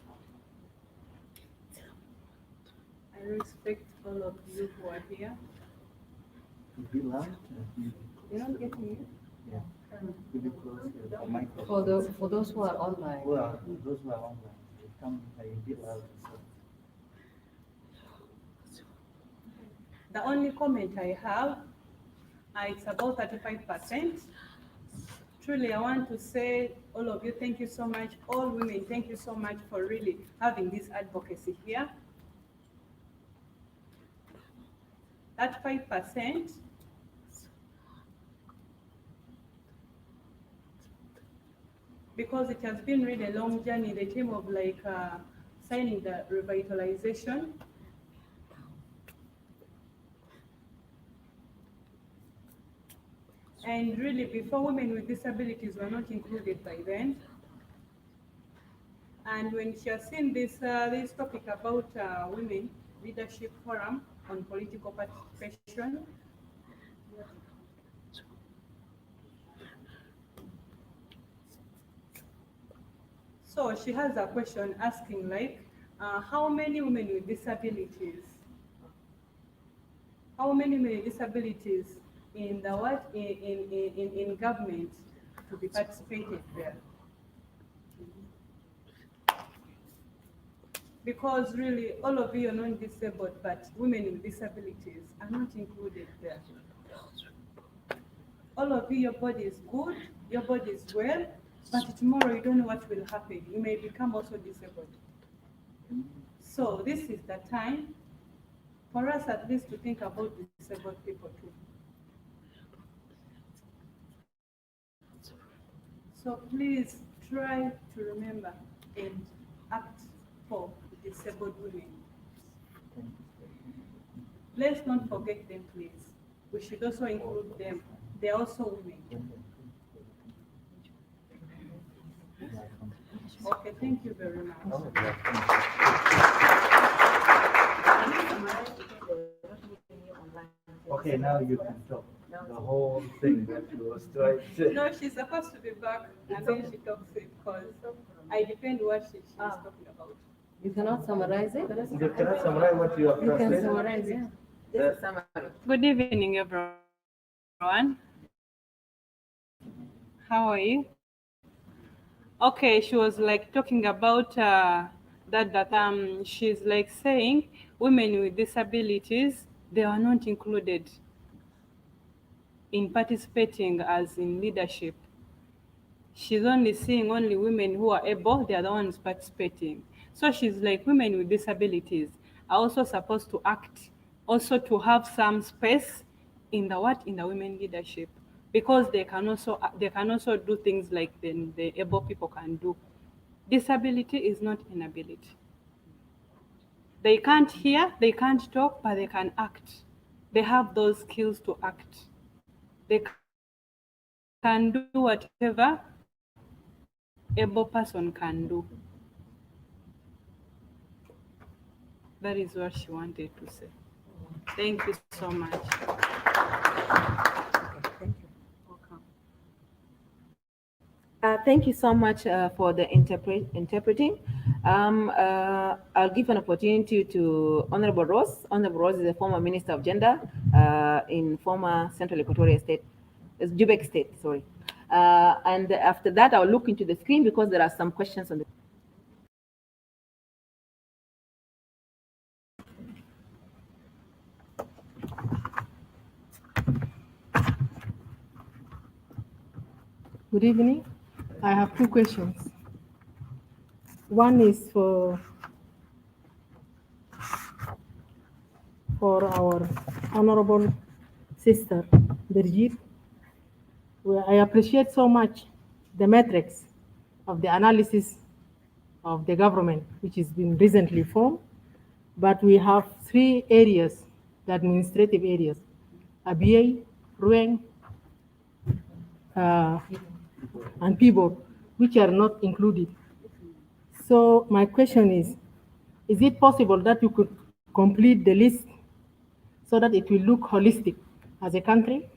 I respect all of you who are here. Be loud. You don't get me? Yeah. Be close to the microphone. For those who are online. Well, those who are online, they come be loud. So. The only comment I have, it's about 35%. Truly, I want to say, all of you, thank you so much. All women, thank you so much for really having this advocacy here. That 5%, because it has been really a long journey, the team of signing the revitalization. And really, before, women with disabilities were not included by then. And when she has seen this topic about women Leadership Forum on Political Participation. So she has a question asking like, how many women with disabilities? How many women with disabilities in the what in government to be participated there? Because really all of you are non-disabled, but women with disabilities are not included there. All of you, your body is good, your body is well, but tomorrow you don't know what will happen. You may become also disabled. So this is the time for us at least to think about disabled people too. So please try to remember and act for disabled women. Let's not forget them, please. We should also include them. They are also women. Okay, thank you very much. Okay, now you can talk. The whole thing that you was trying to say. No, she's supposed to be back and then she talks it because I depend what she's talking about. You cannot summarize it? You cannot summarize what you have You can translated. summarize it. This is summary. Good evening, everyone. How are you? Okay, she was like talking about that she's like saying women with disabilities, they are not included in participating as in leadership. She's only seeing only women who are able, they are the ones participating. So she's like, women with disabilities are also supposed to act, also to have some space in the what? In the women leadership. Because they can also do things like the able people can do. Disability is not inability. They can't hear, they can't talk, but they can act. They have those skills to act. They can do whatever able person can do. That is what she wanted to say. Thank you so much. Thank you so much for the interpreting. I'll give an opportunity to Honorable Rose. Honorable Rose is a former Minister of Gender in former Central Equatoria State, Jubek State, sorry. And after that, I'll look into the screen because there are some questions on the. Good evening. I have two questions. One is for our honorable sister, Birgit. Well, I appreciate so much the metrics of the analysis of the government, which has been recently formed. But we have three areas, the administrative areas, ABA, Rueng, and people, which are not included. So my question is it possible that you could complete the list so that it will look holistic as a country?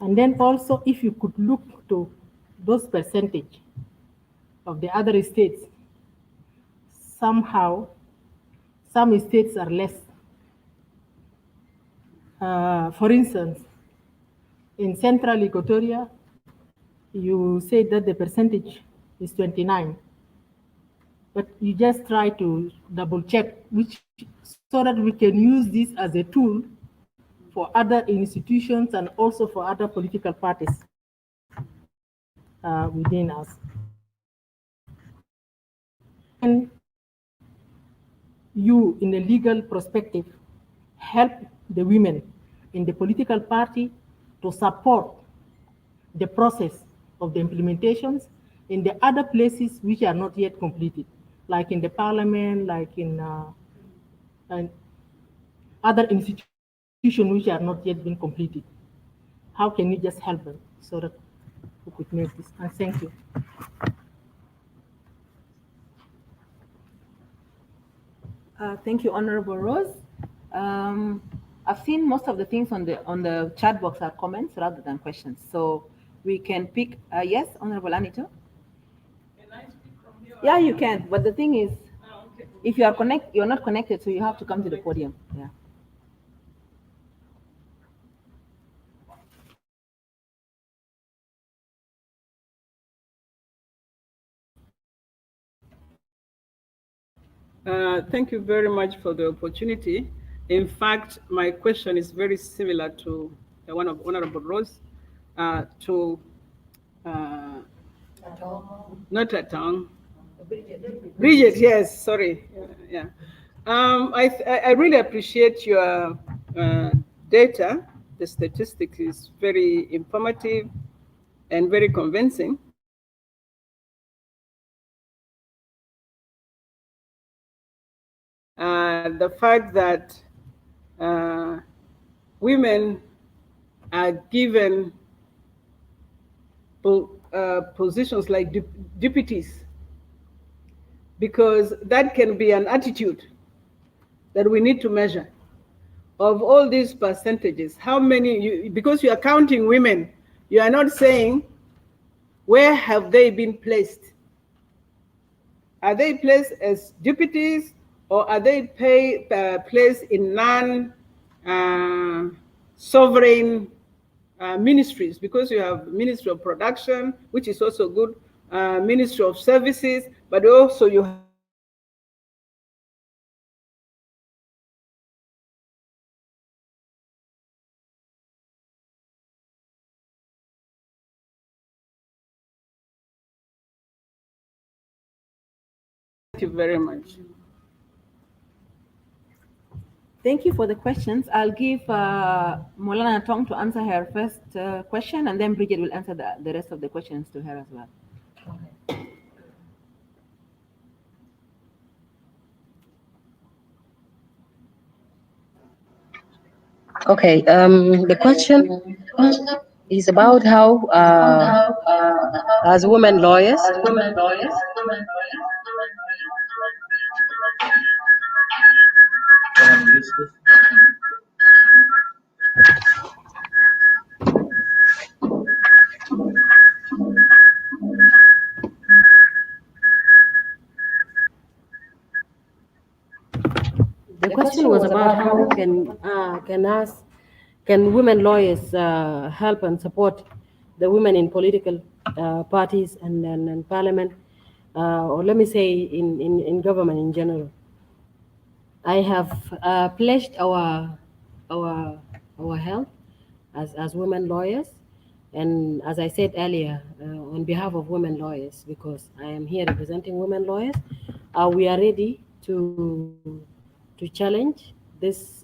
And then also, if you could look to those percentage of the other states, somehow, some states are less. For instance, in Central Equatoria, you said that the percentage is 29, but you just try to double check so that we can use this as a tool for other institutions and also for other political parties within us. And you, in a legal perspective, help the women in the political party to support the process of the implementations in the other places which are not yet completed, like in the parliament, like in other institutions which are not yet been completed. How can you just help them so that we could make this? And thank you. Thank you, Honorable Rose. I've seen most of the things on the chat box are comments rather than questions, so we can pick. Yes, Honorable Anito. Can I speak from here? Yeah, you can. But the thing is, Okay. if you are you're not connected, so you have to come to the podium. Yeah. Thank you very much for the opportunity. In fact, my question is very similar to the one of Honorable Rose, to not a tongue. Bridget, yes, sorry. Yeah. I really appreciate your data. The statistics is very informative and very convincing. The fact that women are given positions like deputies, because that can be an attitude that we need to measure. Of all these percentages, how many, because you are counting women, you are not saying where have they been placed. Are they placed as deputies, or are they placed in non-sovereign ministries? Because you have Ministry of Production, which is also good, Ministry of Services, but also you have Thank you very much. Thank you for the questions. I'll give Molana Tong to answer her first question, and then Bridget will answer the rest of the questions to her as well. Okay, the question is about how, as women lawyers, the question was about how can women lawyers help and support the women in political parties and parliament, or let me say in government in general. I have pledged our help as women lawyers, and as I said earlier, on behalf of women lawyers, because I am here representing women lawyers, we are ready to challenge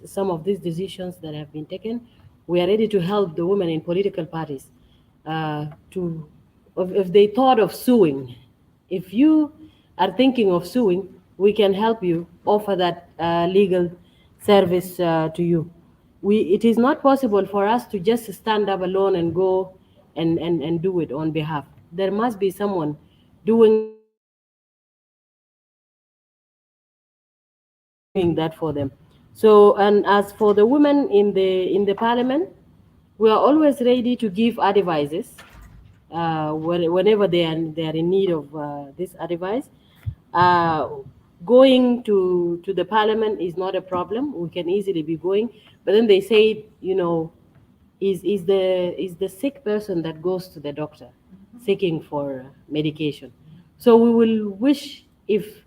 some of these decisions that have been taken. We are ready to help the women in political parties if they thought of suing. If you are thinking of suing, we can help you offer that legal service to you. It is not possible for us to just stand up alone and go and do it on behalf. There must be someone doing that for them. So, and as for the women in the parliament, we are always ready to give advices whenever they are in need of this advice. Uh, Going to the parliament is not a problem. We can easily be going, but then they say, is the sick person that goes to the doctor seeking for medication. So we will wish if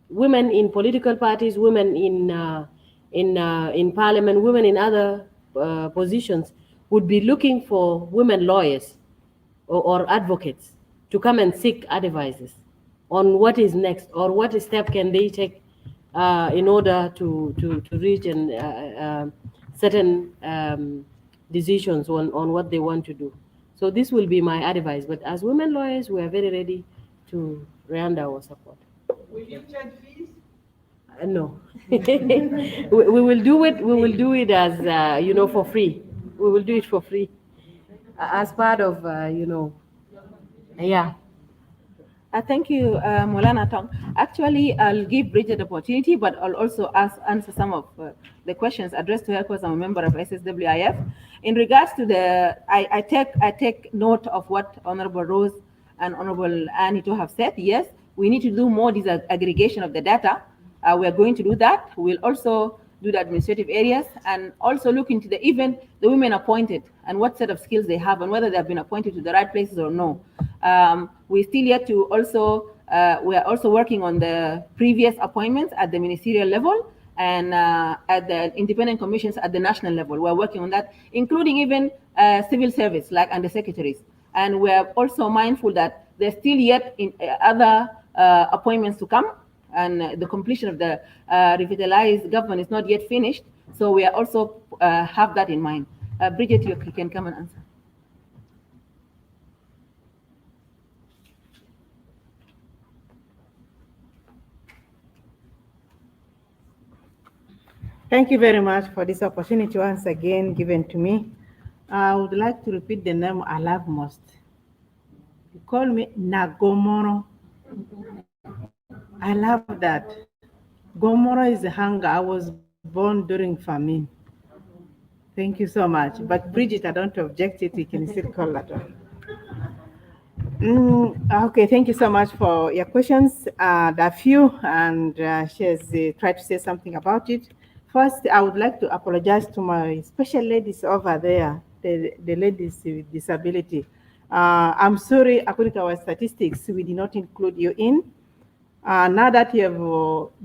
women in political parties, women in parliament, women in other positions would be looking for women lawyers or advocates to come and seek advices on what is next or what step can they take in order to reach certain decisions on what they want to do. So this will be my advice. But as women lawyers, we are very ready to render our support. Will you charge fees? No, we will do it. We will do it as for free. We will do it for free as part of yeah. Thank you, Molana Tong. Actually, I'll give Bridget the opportunity, but I'll also answer some of the questions addressed to her because I'm a member of SSWIF. In regards to I take note of what Honorable Rose and Honorable Anito have said. Yes, we need to do more disaggregation of the data. We're going to do that. We'll also do the administrative areas and also look into even the women appointed and what set of skills they have and whether they have been appointed to the right places or no. We still yet to also, we are also working on the previous appointments at the ministerial level and at the independent commissions at the national level. We're working on that, including even civil service, like undersecretaries. And we're also mindful that there's still yet in other appointments to come, and the completion of the revitalized government is not yet finished. So we are also have that in mind. Bridget, you can come and answer. Thank you very much for this opportunity once again given to me. I would like to repeat the name I love most. You call me Nagomoro. I love that. Gomoro is hunger. I was born during famine. Thank you so much. But Bridget, I don't object it. You can still call that one. Okay, thank you so much for your questions. There are few, and she has tried to say something about it. First, I would like to apologize to my special ladies over there, the ladies with disability. I'm sorry, according to our statistics, we did not include you in. Now that you have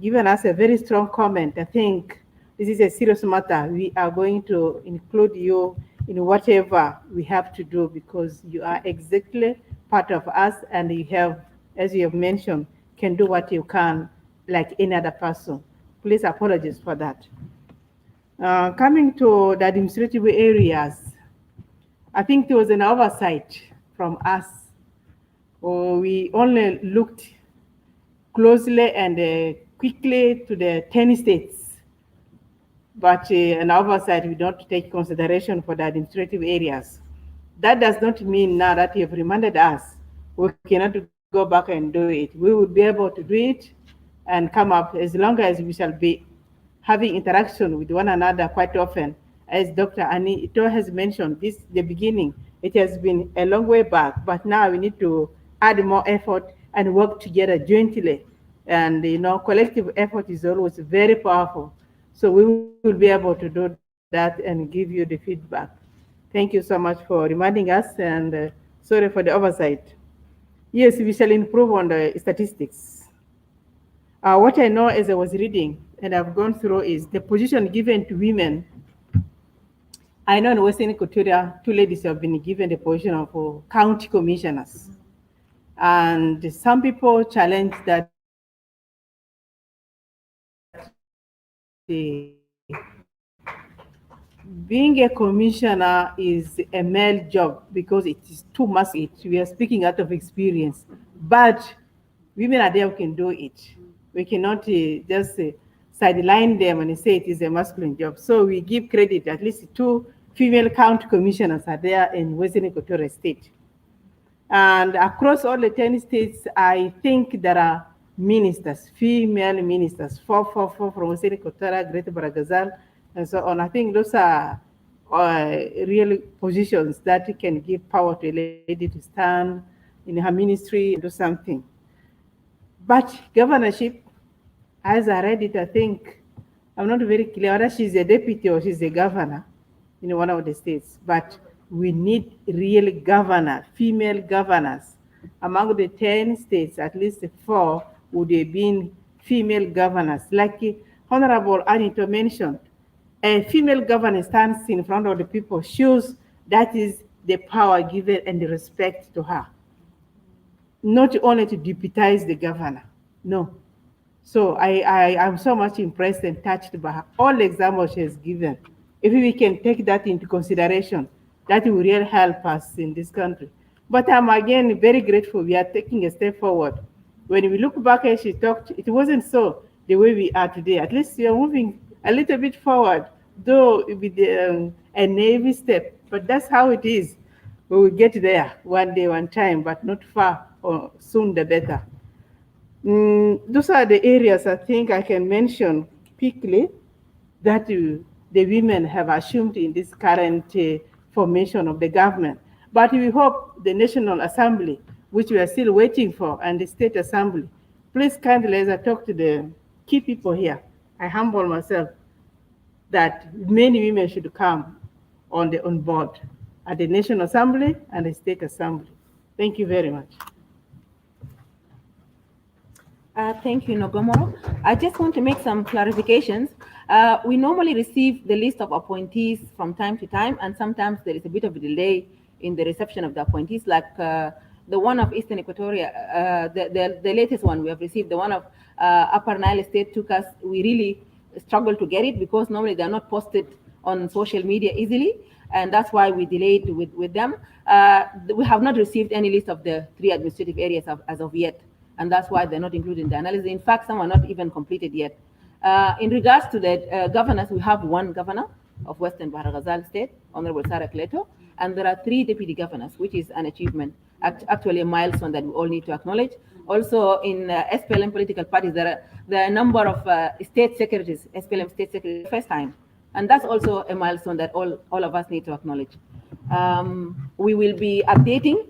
given us a very strong comment, I think this is a serious matter. We are going to include you in whatever we have to do because you are exactly part of us and you have, as you have mentioned, can do what you can like any other person. Please apologize for that. Coming to the administrative areas, I think there was an oversight from us. We only looked closely and quickly to the 10 states, but an oversight we don't take consideration for the administrative areas. That does not mean now that you have reminded us, we cannot go back and do it. We will be able to do it and come up as long as we shall be having interaction with one another quite often. As Dr. Annie Ito has mentioned, this the beginning. It has been a long way back, but now we need to add more effort and work together jointly. And collective effort is always very powerful. So we will be able to do that and give you the feedback. Thank you so much for reminding us, and sorry for the oversight. Yes, we shall improve on the statistics. What I know as I was reading and I've gone through is the position given to women. I know in Western Equatoria, two ladies have been given the position of county commissioners. And some people challenge that being a commissioner is a male job because it is too masculine. We are speaking out of experience, but women are there who can do it. We cannot just sideline them and say it is a masculine job. So we give credit, at least two female county commissioners are there in Western Equatorial State. And across all the 10 states, I think there are ministers, female ministers, four from Western Equatoria, Greater Baragazal, and so on. I think those are real positions that can give power to a lady to stand in her ministry and do something. But governorship, as I read it, I think, I'm not very clear whether she's a deputy or she's a governor in one of the states, but we need real governor, female governors. Among the 10 states, at least 4 would have been female governors. Like Honorable Anito mentioned, a female governor stands in front of the people, shows that is the power given and the respect to her. Not only to deputize the governor, no. So I am so much impressed and touched by all the examples she has given. If we can take that into consideration, that will really help us in this country. But I'm again very grateful we are taking a step forward. When we look back as she talked, it wasn't so the way we are today. At least we are moving a little bit forward, though with a navy step, but that's how it is. We will get there one day, one time, but not far or soon the better. Those are the areas I think I can mention quickly that the women have assumed in this current formation of the government. But we hope the National Assembly, which we are still waiting for, and the State Assembly, please kindly, as I talk to the key people here, I humble myself that many women should come on board at the National Assembly and the State Assembly. Thank you very much. Thank you, Nogomoro. I just want to make some clarifications. We normally receive the list of appointees from time to time, and sometimes there is a bit of a delay in the reception of the appointees, like the one of Eastern Equatoria, the latest one we have received, the one of Upper Nile State took us, we really struggled to get it because normally they're not posted on social media easily, and that's why we delayed with them. We have not received any list of the 3 administrative areas as of yet, and that's why they're not included in the analysis. In fact, some are not even completed yet. In regards to the governors, we have 1 governor of Western Bahar Ghazal State, Honorable Sarah Kleto, and there are 3 deputy governors, which is an achievement, actually a milestone that we all need to acknowledge. Also, in SPLM political parties, there are a number of state secretaries, SPLM state secretaries, first time, and that's also a milestone that all of us need to acknowledge. We will be updating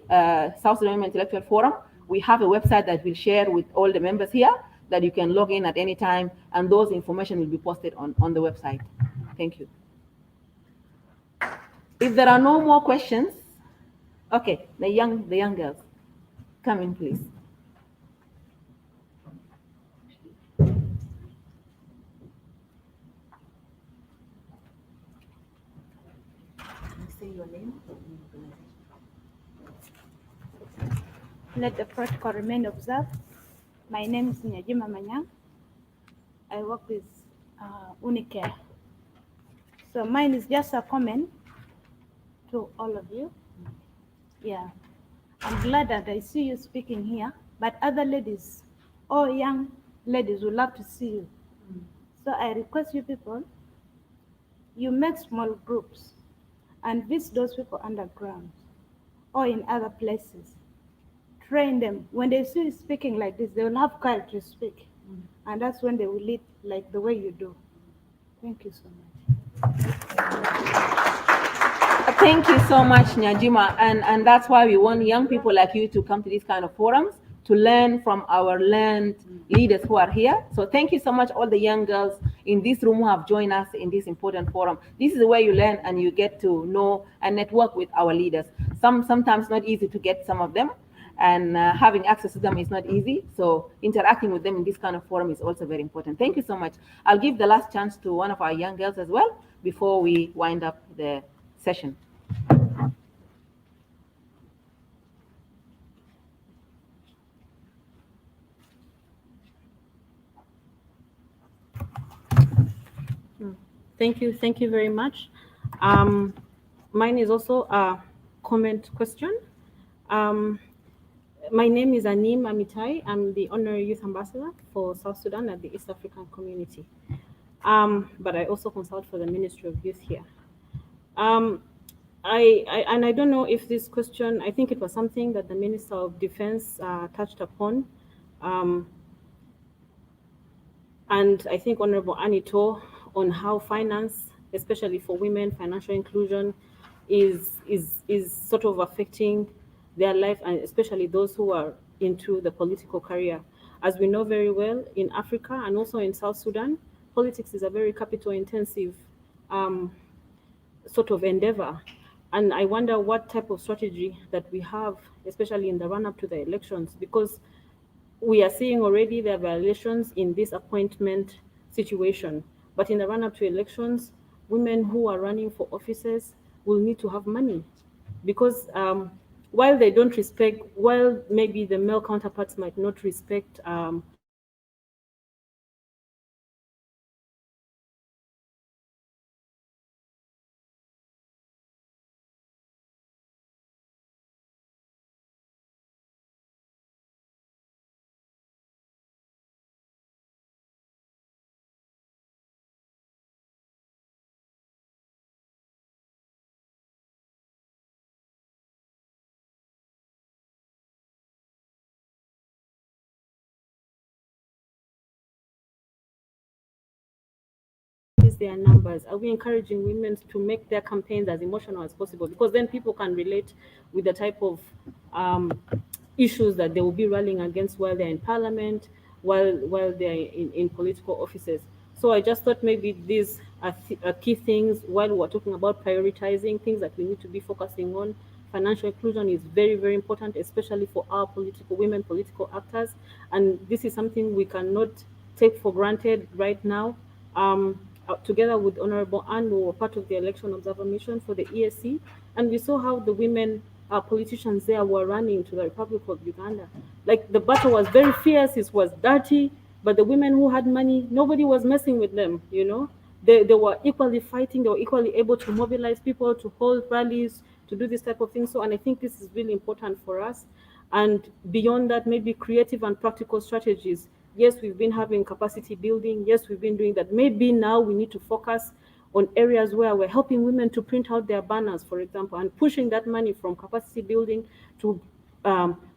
South Sudan Women Intellectual Forum. We have a website that we'll share with all the members here that you can log in at any time, and those information will be posted on the website. Thank you. If there are no more questions, okay, the young girls, come in, please. Say your name. Let the protocol remain observed. My name is Nyajima Manyang. I work with Unicare. So mine is just a comment to all of you. Yeah, I'm glad that I see you speaking here, but other ladies, all young ladies would love to see you. So I request you people, you make small groups and visit those people underground or in other places. Train them. When they see you speaking like this, they will have courage to speak. And that's when they will lead like the way you do. Thank you so much. Thank you so much, Nyajima. And that's why we want young people like you to come to these kind of forums to learn from our learned leaders who are here. So thank you so much, all the young girls in this room who have joined us in this important forum. This is where you learn and you get to know and network with our leaders. Sometimes not easy to get some of them, and having access to them is not easy. So interacting with them in this kind of forum is also very important. Thank you so much. I'll give the last chance to one of our young girls as well before we wind up the session. Thank you very much. Mine is also a comment question. My name is Anim Amitai. I'm the Honorary Youth Ambassador for South Sudan at the East African Community. But I also consult for the Ministry of Youth here. I don't know if this question, I think it was something that the Minister of Defense touched upon. And I think Honorable Anito on how finance, especially for women, financial inclusion is sort of affecting their life, and especially those who are into the political career. As we know very well, in Africa and also in South Sudan, politics is a very capital intensive sort of endeavor. And I wonder what type of strategy that we have, especially in the run up to the elections, because we are seeing already there are violations in this appointment situation. But in the run up to elections, women who are running for offices will need to have money, because while they don't respect, while maybe the male counterparts might not respect increase their numbers? Are we encouraging women to make their campaigns as emotional as possible? Because then people can relate with the type of issues that they will be rallying against while they're in parliament, while they're in political offices. So I just thought maybe these are key things while we're talking about prioritizing things that we need to be focusing on. Financial inclusion is very, very important, especially for our women political actors. And this is something we cannot take for granted right now. Together with Honorable Anne, we were part of the election observer mission for the ESC, and we saw how the women politicians there were running to the Republic of Uganda. Like, the battle was very fierce, it was dirty, but the women who had money, nobody was messing with them, you know. They were equally fighting, they were equally able to mobilize people, to hold rallies, to do this type of thing. So, and I think this is really important for us. And beyond that, maybe creative and practical strategies. Yes, we've been having capacity building. Yes, we've been doing that. Maybe now we need to focus on areas where we're helping women to print out their banners, for example, and pushing that money from capacity building to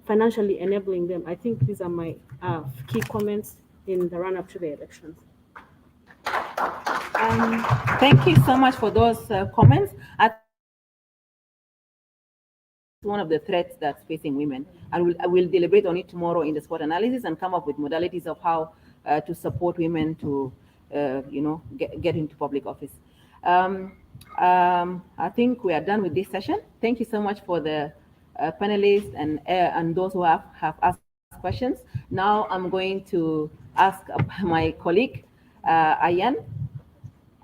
financially enabling them. I think these are my key comments in the run-up to the elections. Thank you so much for those comments. One of the threats that's facing women, and I will deliberate on it tomorrow in the SWOT analysis and come up with modalities of how to support women to, get into public office. I think we are done with this session. Thank you so much for the panelists and those who have asked questions. Now I'm going to ask my colleague Ayana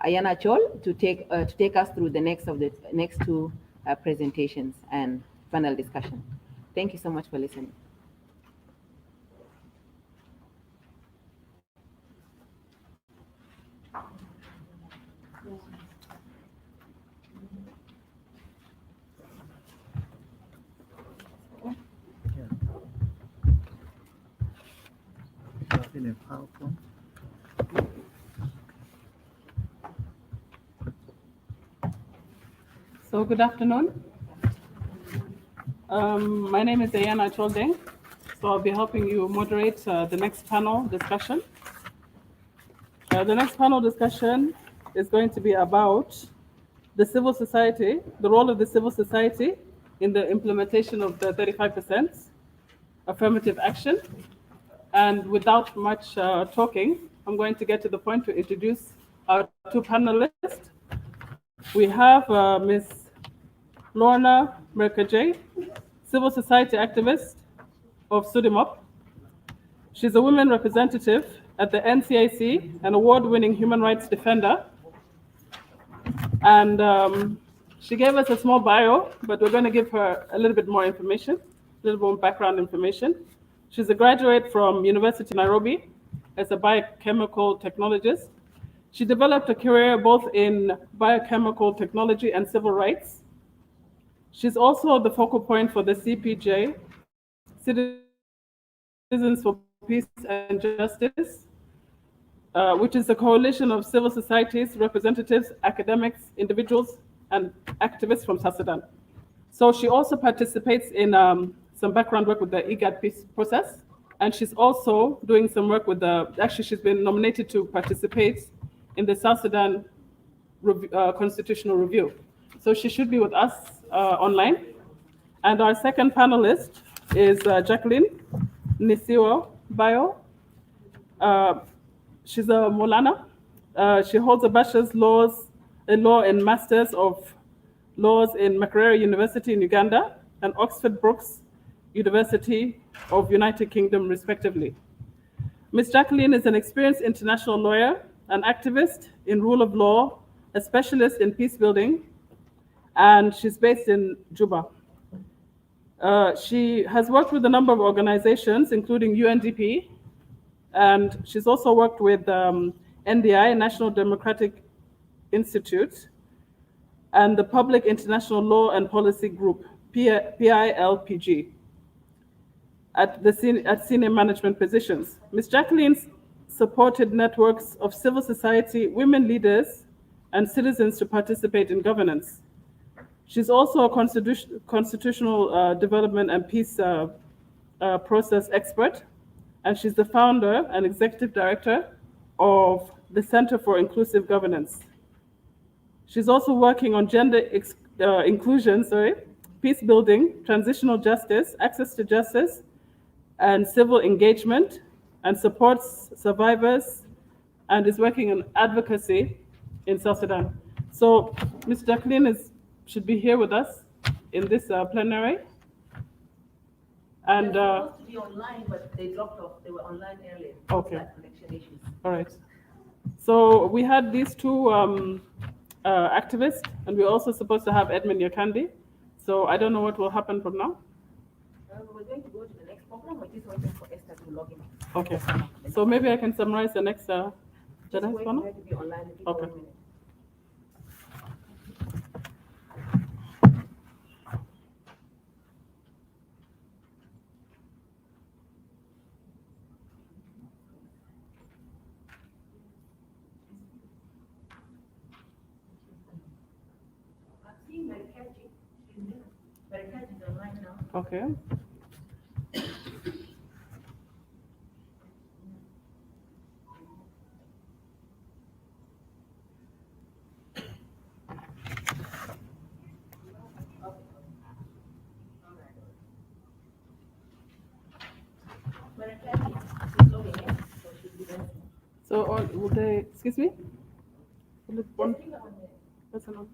Chol to take us through the next two presentations and panel discussion. Thank you so much for listening. In a PowerPoint. So good afternoon. My name is Ayana Choldeng. So I'll be helping you moderate the next panel discussion. The next panel discussion is going to be about the civil society, the role of the civil society in the implementation of the 35% affirmative action. And without much talking, I'm going to get to the point to introduce our two panelists. We have Ms. Lorna Merkajay, civil society activist of Sudimop. She's a women representative at the NCAC, an award-winning human rights defender. And she gave us a small bio, but we're going to give her a little bit more information, a little more background information. She's a graduate from University of Nairobi as a biochemical technologist. She developed a career both in biochemical technology and civil rights. She's also the focal point for the CPJ, Citizens for Peace and Justice, which is a coalition of civil societies, representatives, academics, individuals, and activists from South Sudan. So she also participates in some background work with the IGAD peace process. And she's also doing some work with actually she's been nominated to participate in the South Sudan Constitutional Review. So she should be with us online. And our second panelist is Jacqueline Nisiwo Bayo. She's a Molana. She holds a bachelor's in law and master's of laws in Makerere University in Uganda and Oxford Brookes University of United Kingdom, respectively. Ms. Jacqueline is an experienced international lawyer, an activist in rule of law, a specialist in peace building, and she's based in Juba. She has worked with a number of organizations, including UNDP, and she's also worked with NDI, National Democratic Institute, and the Public International Law and Policy Group, PILPG, at senior management positions. Ms. Jacqueline supported networks of civil society, women leaders, and citizens to participate in governance. She's also a constitutional development and peace process expert, and she's the founder and executive director of the Center for Inclusive Governance. She's also working on gender inclusion, peace building, transitional justice, access to justice, and civil engagement, and supports survivors, and is working on advocacy in South Sudan. So Ms. Jacqueline should be here with us in this plenary. And they're supposed to be online, but they dropped off. They were online earlier. Okay. Like connection issues. All right. So we had these two activists, and we're also supposed to have Edmund Yakandi. So I don't know what will happen from now. We're going to go to the next program. We're just waiting for Esther to log in. Okay. So maybe I can summarize the next panel. To be online. Okay. Okay. So will they, excuse me? That's enough.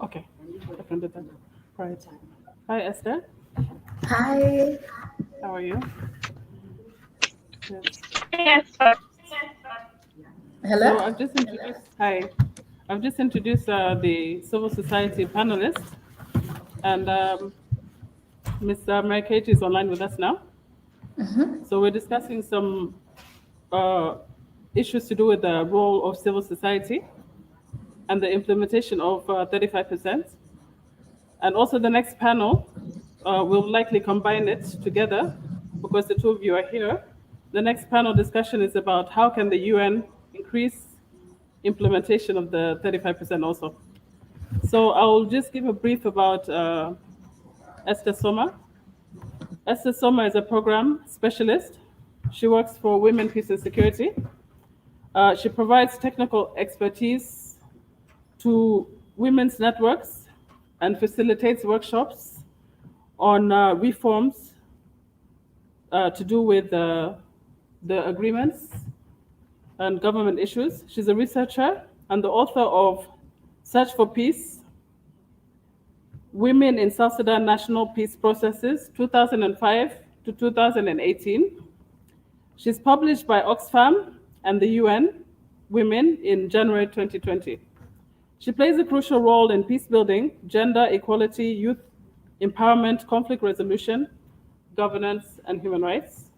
Okay, I can do that. Right. Hi, Esther. Hi. How are you? Yes. Hello. So I've just introduced. Hi. I've just introduced the civil society panelists, and Ms. Mary Kate is online with us now. So we're discussing some issues to do with the role of civil society and the implementation of 35%. And also the next panel, we'll likely combine it together because the two of you are here. The next panel discussion is about how can the UN increase implementation of the 35% also. So I'll just give a brief about Esther Soma. Esther Soma is a program specialist. She works for Women, Peace and Security. She provides technical expertise to women's networks and facilitates workshops on reforms to do with the agreements and government issues. She's a researcher and the author of Search for Peace, Women in South Sudan National Peace Processes, 2005 to 2018. She's published by Oxfam and the UN Women in January 2020. She plays a crucial role in peace building, gender equality, youth empowerment, conflict resolution, governance, and human rights.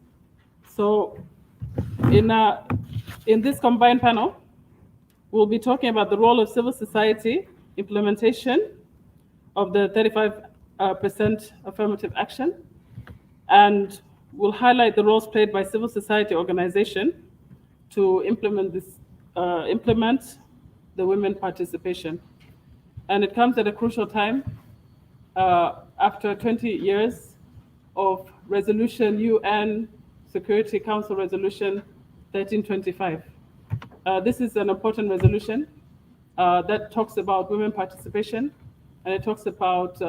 So in this combined panel, we'll be talking about the role of civil society, implementation of the 35% affirmative action, and we'll highlight the roles played by civil society organization to implement the women participation. And it comes at a crucial time after 20 years of resolution, UN Security Council Resolution 1325. This is an important resolution that talks about women participation, and it talks about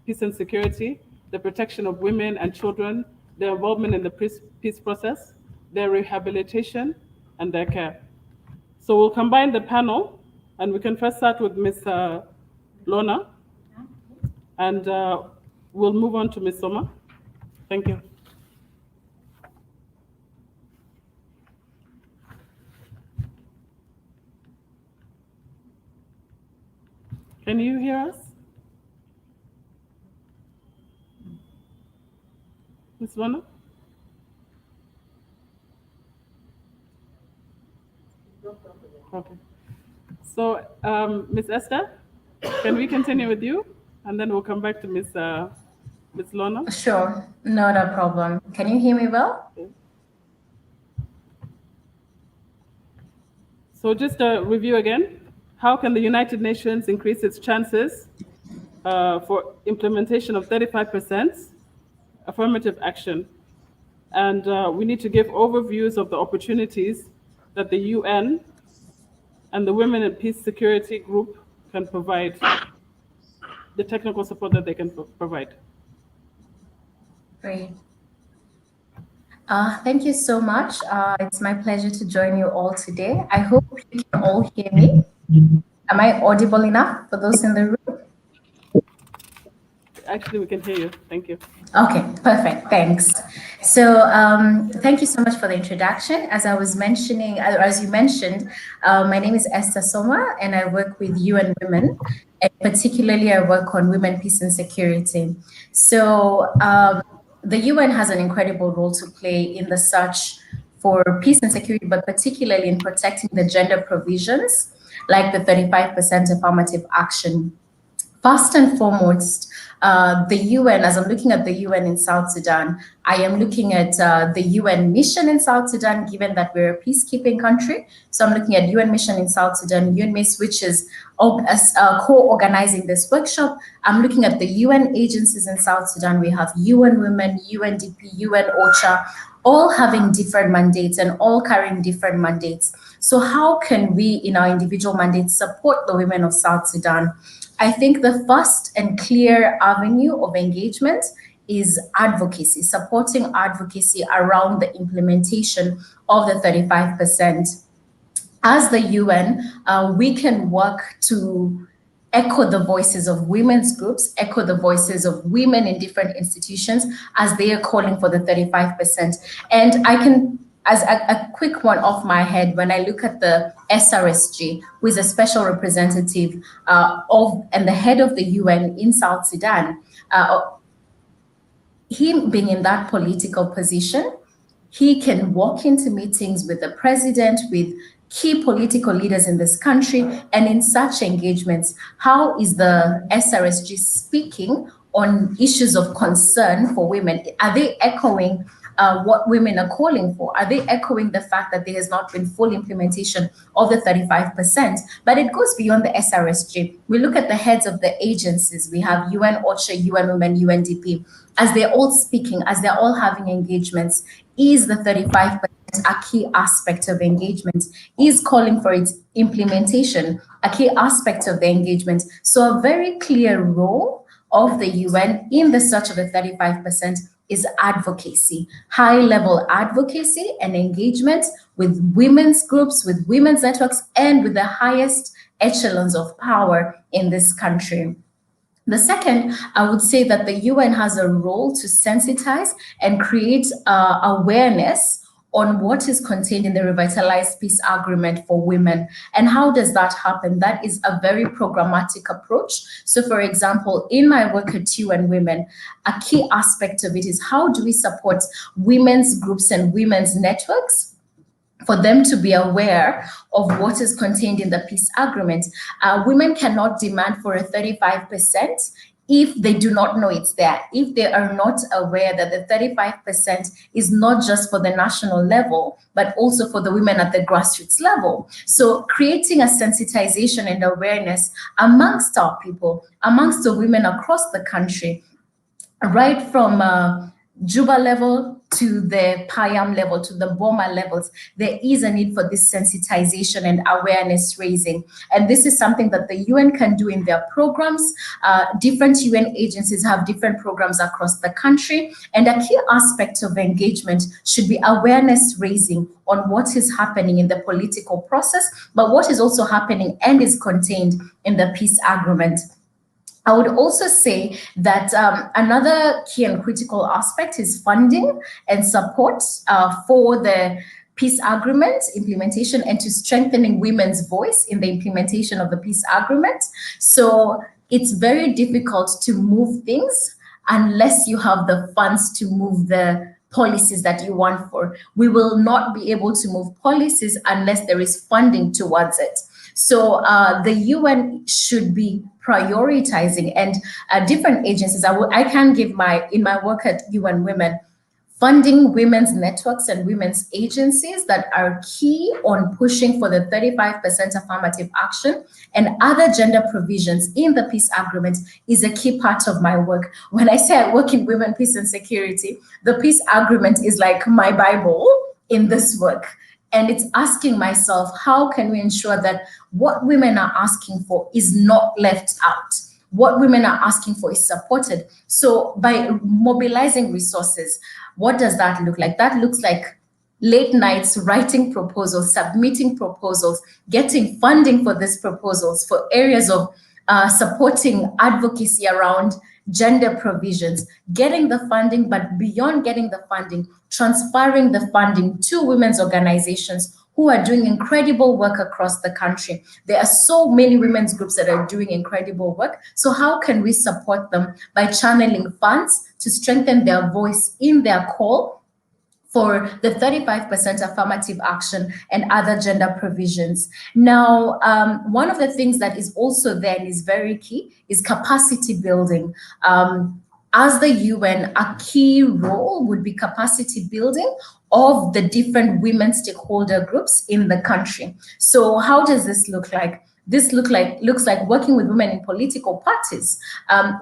peace and security, the protection of women and children, their involvement in the peace process, their rehabilitation, and their care. So we'll combine the panel, and we can first start with Ms. Lorna, and we'll move on to Ms. Soma. Thank you. Can you hear us? Ms. Lorna? Okay. So, Ms. Esther, can we continue with you? And then we'll come back to Ms. Lorna. Sure, not a problem. Can you hear me well? So just a review again. How can the United Nations increase its chances for implementation of 35% affirmative action? And we need to give overviews of the opportunities that the UN and the Women in Peace Security Group can provide, the technical support that they can provide. Great. Thank you so much. It's my pleasure to join you all today. I hope you can all hear me. Am I audible enough for those in the room? Actually, we can hear you. Thank you. Okay, perfect. Thanks. So thank you so much for the introduction. As I was mentioning, as you mentioned, my name is Esther Soma, and I work with UN Women. And particularly, I work on women, peace, and security. So the UN has an incredible role to play in the search for peace and security, but particularly in protecting the gender provisions, like the 35% affirmative action. First and foremost, the UN, as I'm looking at the UN in South Sudan, I am looking at the UN mission in South Sudan, given that we're a peacekeeping country. So I'm looking at UN mission in South Sudan, UNMISS, which is co-organizing this workshop. I'm looking at the UN agencies in South Sudan. We have UN Women, UNDP, UN OCHA, all having different mandates and all carrying different mandates. So how can we, in our individual mandates, support the women of South Sudan? I think the first and clear avenue of engagement is advocacy, supporting advocacy around the implementation of the 35%. As the UN, we can work to echo the voices of women's groups, echo the voices of women in different institutions as they are calling for the 35%. And I can, as a quick one off my head, when I look at the SRSG, who is a special representative of and the head of the UN in South Sudan, him being in that political position, he can walk into meetings with the president, with key political leaders in this country, and in such engagements, how is the SRSG speaking on issues of concern for women? Are they echoing what women are calling for? Are they echoing the fact that there has not been full implementation of the 35%? But it goes beyond the SRSG. We look at the heads of the agencies. We have UN OCHA, UN Women, UNDP. As they're all speaking, as they're all having engagements, is the 35% a key aspect of engagement? Is calling for its implementation a key aspect of the engagement? So a very clear role of the UN in the search of the 35% is advocacy, high-level advocacy and engagement with women's groups, with women's networks, and with the highest echelons of power in this country. The second, I would say that the UN has a role to sensitize and create awareness on what is contained in the revitalized peace agreement for women. And how does that happen? That is a very programmatic approach. So for example, in my work at UN Women, a key aspect of it is how do we support women's groups and women's networks for them to be aware of what is contained in the peace agreement. Women cannot demand for a 35% if they do not know it's there, if they are not aware that the 35% is not just for the national level, but also for the women at the grassroots level. So creating a sensitization and awareness amongst our people, amongst the women across the country, right from Juba level to the Payam level, to the Boma levels, there is a need for this sensitization and awareness raising. And this is something that the UN can do in their programs. Different UN agencies have different programs across the country. And a key aspect of engagement should be awareness raising on what is happening in the political process, but what is also happening and is contained in the peace agreement. I would also say that another key and critical aspect is funding and support for the peace agreement implementation and to strengthening women's voice in the implementation of the peace agreement. So it's very difficult to move things unless you have the funds to move the policies that you want for. We will not be able to move policies unless there is funding towards it. So the UN should be prioritizing, and different agencies. I can give in my work at UN Women, funding women's networks and women's agencies that are key on pushing for the 35% affirmative action and other gender provisions in the peace agreement is a key part of my work. When I say I work in women, peace and security, the peace agreement is like my Bible in this work. And it's asking myself, how can we ensure that what women are asking for is not left out? What women are asking for is supported. So by mobilizing resources, what does that look like? That looks like late nights writing proposals, submitting proposals, getting funding for these proposals for areas of supporting advocacy around gender provisions, getting the funding, but beyond getting the funding, transferring the funding to women's organizations who are doing incredible work across the country. There are so many women's groups that are doing incredible work. So how can we support them by channeling funds to strengthen their voice in their call for the 35% affirmative action and other gender provisions? Now, one of the things that is also there and is very key is capacity building. As the UN, a key role would be capacity building of the different women stakeholder groups in the country. So how does this look like? This looks like working with women in political parties.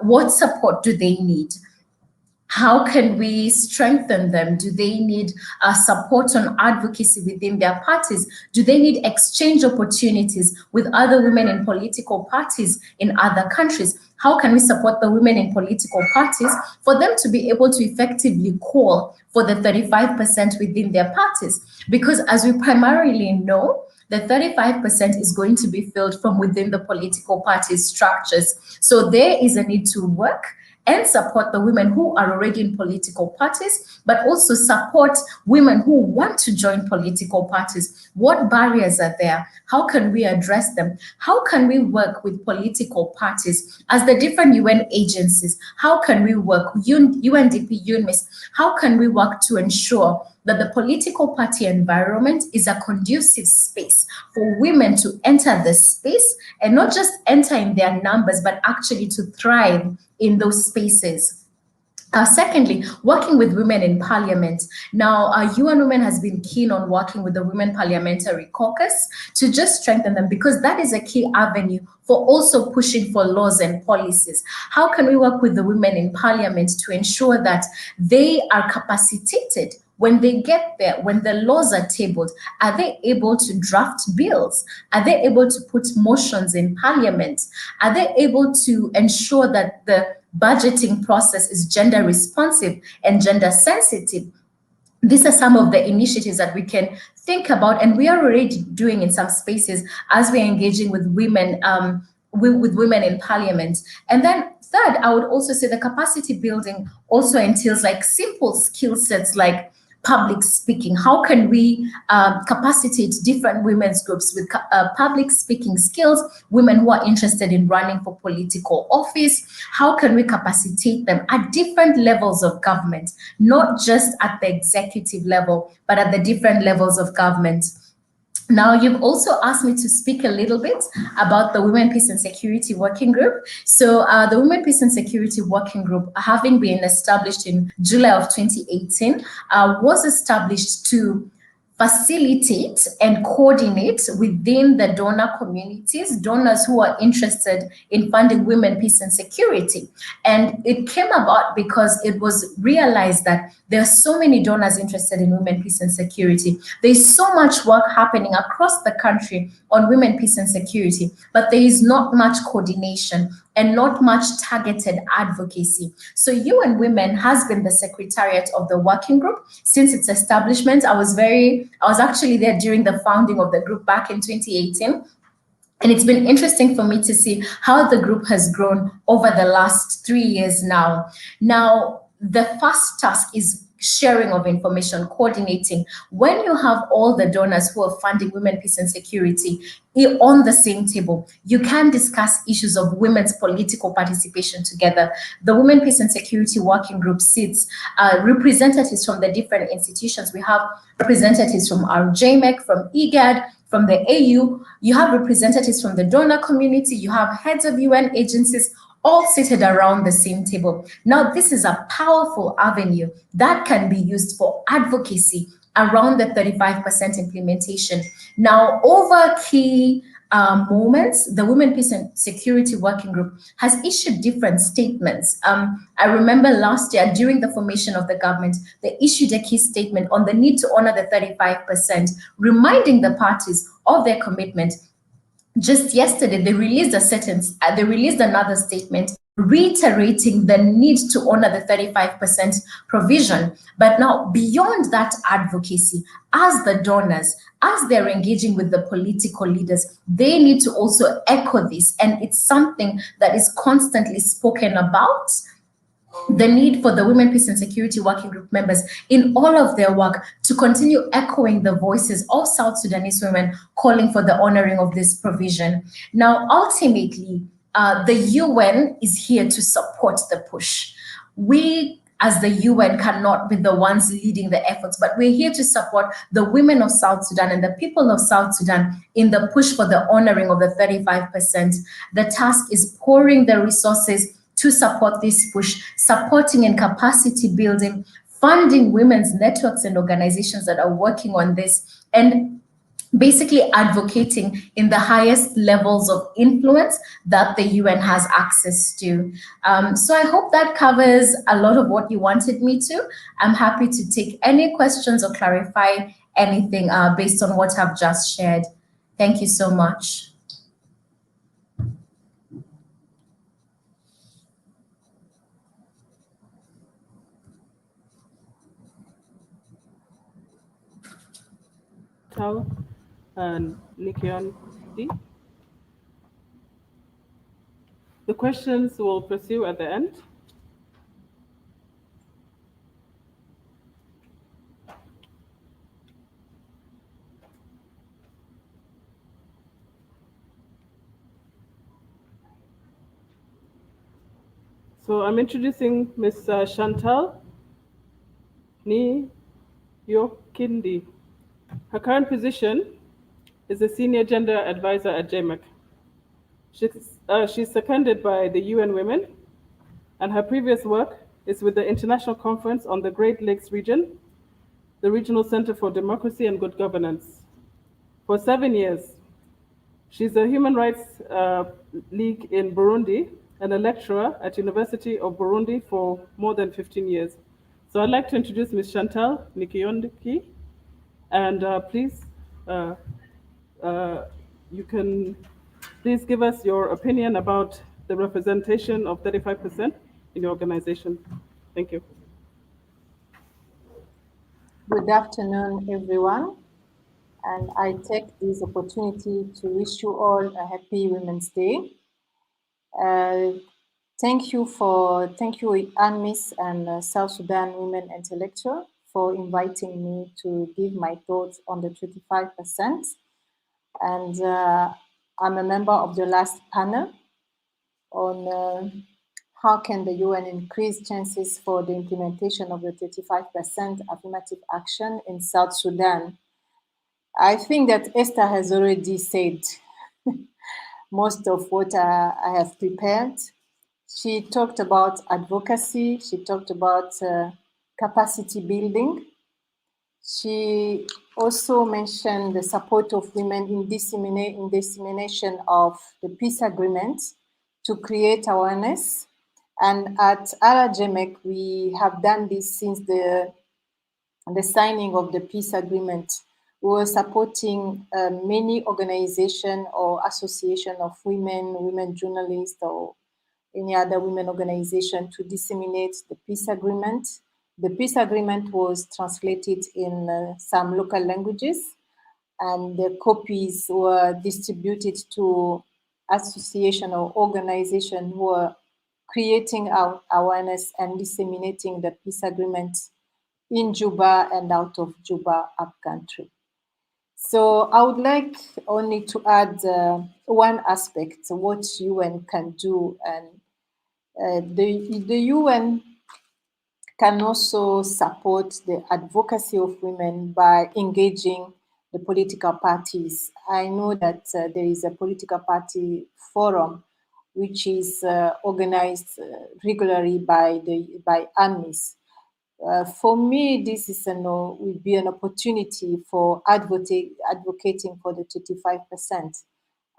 What support do they need? How can we strengthen them? Do they need support on advocacy within their parties? Do they need exchange opportunities with other women in political parties in other countries? How can we support the women in political parties for them to be able to effectively call for the 35% within their parties? Because as we primarily know, the 35% is going to be filled from within the political party structures. So there is a need to work and support the women who are already in political parties, but also support women who want to join political parties. What barriers are there? How can we address them? How can we work with political parties as the different UN agencies? How can we work, UNDP, UNMISS, how can we work to ensure that the political party environment is a conducive space for women to enter the space and not just enter in their numbers, but actually to thrive in those spaces? Secondly, working with women in parliament. Now, UN Women has been keen on working with the Women Parliamentary Caucus to just strengthen them, because that is a key avenue for also pushing for laws and policies. How can we work with the women in parliament to ensure that they are capacitated when they get there, when the laws are tabled? Are they able to draft bills? Are they able to put motions in parliament? Are they able to ensure that the budgeting process is gender responsive and gender sensitive? These are some of the initiatives that we can think about, and we are already doing in some spaces as we're engaging with women, with women in parliament. And then third, I would also say the capacity building also entails like simple skill sets like public speaking. How can we capacitate different women's groups with public speaking skills, women who are interested in running for political office? How can we capacitate them at different levels of government, not just at the executive level, but at the different levels of government? Now, you've also asked me to speak a little bit about the Women, Peace and Security Working Group. So the Women, Peace and Security Working Group, having been established in July of 2018, was established to facilitate and coordinate within the donor communities, donors who are interested in funding women, peace, and security. And it came about because it was realized that there are so many donors interested in women, peace, and security. There's so much work happening across the country on women, peace, and security, but there is not much coordination and not much targeted advocacy. So UN Women has been the secretariat of the working group since its establishment. I was actually there during the founding of the group back in 2018. And it's been interesting for me to see how the group has grown over the last 3 years now. Now, the first task is sharing of information, coordinating. When you have all the donors who are funding women, peace, and security on the same table, you can discuss issues of women's political participation together. The Women, Peace, and Security Working Group sits representatives from the different institutions. We have representatives from our JMEC, from IGAD, from the AU, you have representatives from the donor community, you have heads of UN agencies, all seated around the same table. Now, this is a powerful avenue that can be used for advocacy around the 35% implementation. Now, over key moments, the Women, Peace, and Security Working Group has issued different statements. I remember last year during the formation of the government, they issued a key statement on the need to honor the 35%, reminding the parties of their commitment. Just yesterday, they released another statement reiterating the need to honor the 35% provision. But now, beyond that advocacy, as the donors, as they're engaging with the political leaders, they need to also echo this. And it's something that is constantly spoken about. The need for the Women, Peace, and Security Working Group members in all of their work to continue echoing the voices of South Sudanese women calling for the honoring of this provision. Now, ultimately, the UN is here to support the push. We, as the UN, cannot be the ones leading the efforts, but we're here to support the women of South Sudan and the people of South Sudan in the push for the honoring of the 35%. The task is pouring the resources to support this push, supporting and capacity building, funding women's networks and organizations that are working on this, and basically advocating in the highest levels of influence that the UN has access to. So I hope that covers a lot of what you wanted me to. I'm happy to take any questions or clarify anything based on what I've just shared. Thank you so much. Tao and Nikion D. The questions will pursue at the end. So I'm introducing Ms. Chantal Ni Yokindi. Her current position is a senior gender advisor at JMEC. She's seconded by the UN Women, and her previous work is with the International Conference on the Great Lakes Region, the Regional Center for Democracy and Good Governance. For 7 years, she's a Human Rights League in Burundi and a lecturer at University of Burundi for more than 15 years. So I'd like to introduce Ms. Chantal Nikiyondiki, and please, you can please give us your opinion about the representation of 35% in your organization. Thank you. Good afternoon, everyone. And I take this opportunity to wish you all a happy Women's Day. Thank you, UNMISS and South Sudan Women Intellectual for inviting me to give my thoughts on the 35%. And I'm a member of the last panel on how can the UN increase chances for the implementation of the 35% affirmative action in South Sudan. I think that Esther has already said most of what I have prepared. She talked about advocacy, she talked about capacity building, She also mentioned the support of women in dissemination of the peace agreement to create awareness. And at RGMEC, we have done this since the signing of the peace agreement. We were supporting many organizations or association of women journalists, or any other women organization to disseminate the peace agreement. The peace agreement was translated in some local languages, and the copies were distributed to association or organization who are creating awareness and disseminating the peace agreement in Juba and out of Juba upcountry. So I would like only to add one aspect, what UN can do, and the UN can also support the advocacy of women by engaging the political parties. I know that there is a political party forum which is organized regularly by UNMISS. For me, this is will be an opportunity for advocating for the 35%,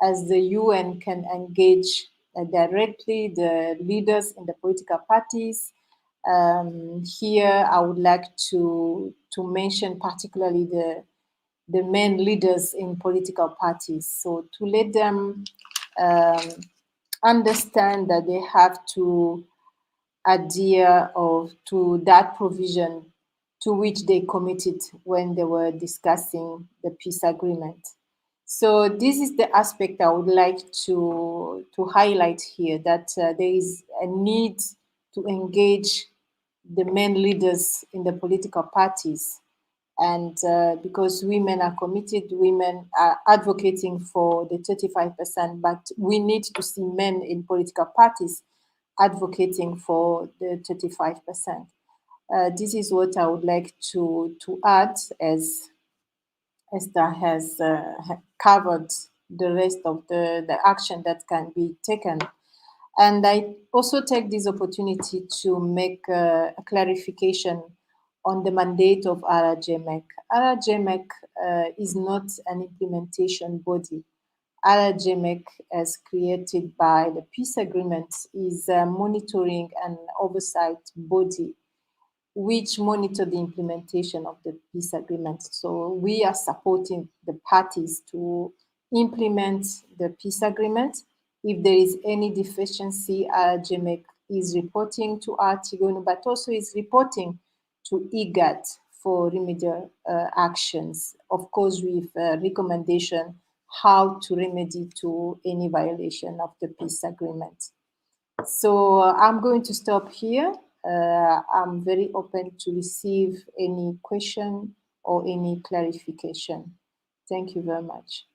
as the UN can engage directly the leaders in the political parties. Here, I would like to mention particularly the main leaders in political parties. So to let them understand that they have to adhere to that provision to which they committed when they were discussing the peace agreement. So this is the aspect I would like to highlight here, that there is a need to engage the main leaders in the political parties. And because women are committed, women are advocating for the 35%, but we need to see men in political parties advocating for the 35%. This is what I would like to add, as Esther has covered the rest of the action that can be taken. And I also take this opportunity to make a clarification on the mandate of RGMEC. RGMEC is not an implementation body. RGMEC, as created by the peace agreement, is a monitoring and oversight body which monitor the implementation of the peace agreement. So we are supporting the parties to implement the peace agreement. If there is any deficiency, RGMEC is reporting to Artigon, but also is reporting to IGAD for remedial actions, of course with recommendation how to remedy to any violation of the peace agreement. So I'm going to stop here. I'm very open to receive any question or any clarification. Thank you very much.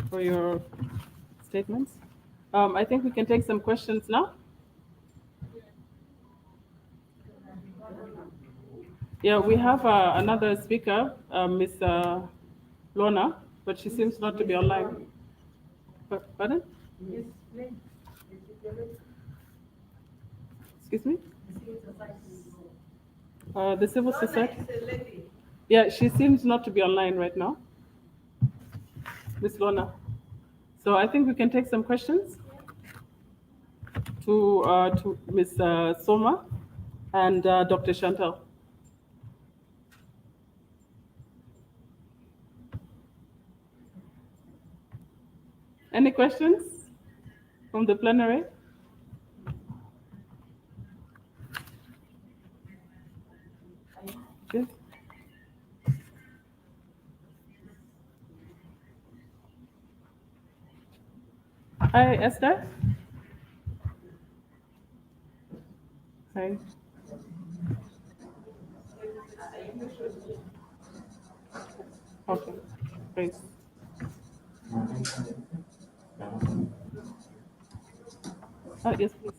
For your statements. I think we can take some questions now. Yeah, we have another speaker, Ms. Lorna, but she seems not to be online. Pardon? Excuse me? The civil society? Yeah, she seems not to be online right now. Ms. Lorna. So I think we can take some questions to Ms. Soma and Dr. Chantal. Any questions from the plenary? Yes. Hi, Esther. Hi. Okay, great. Yes, please.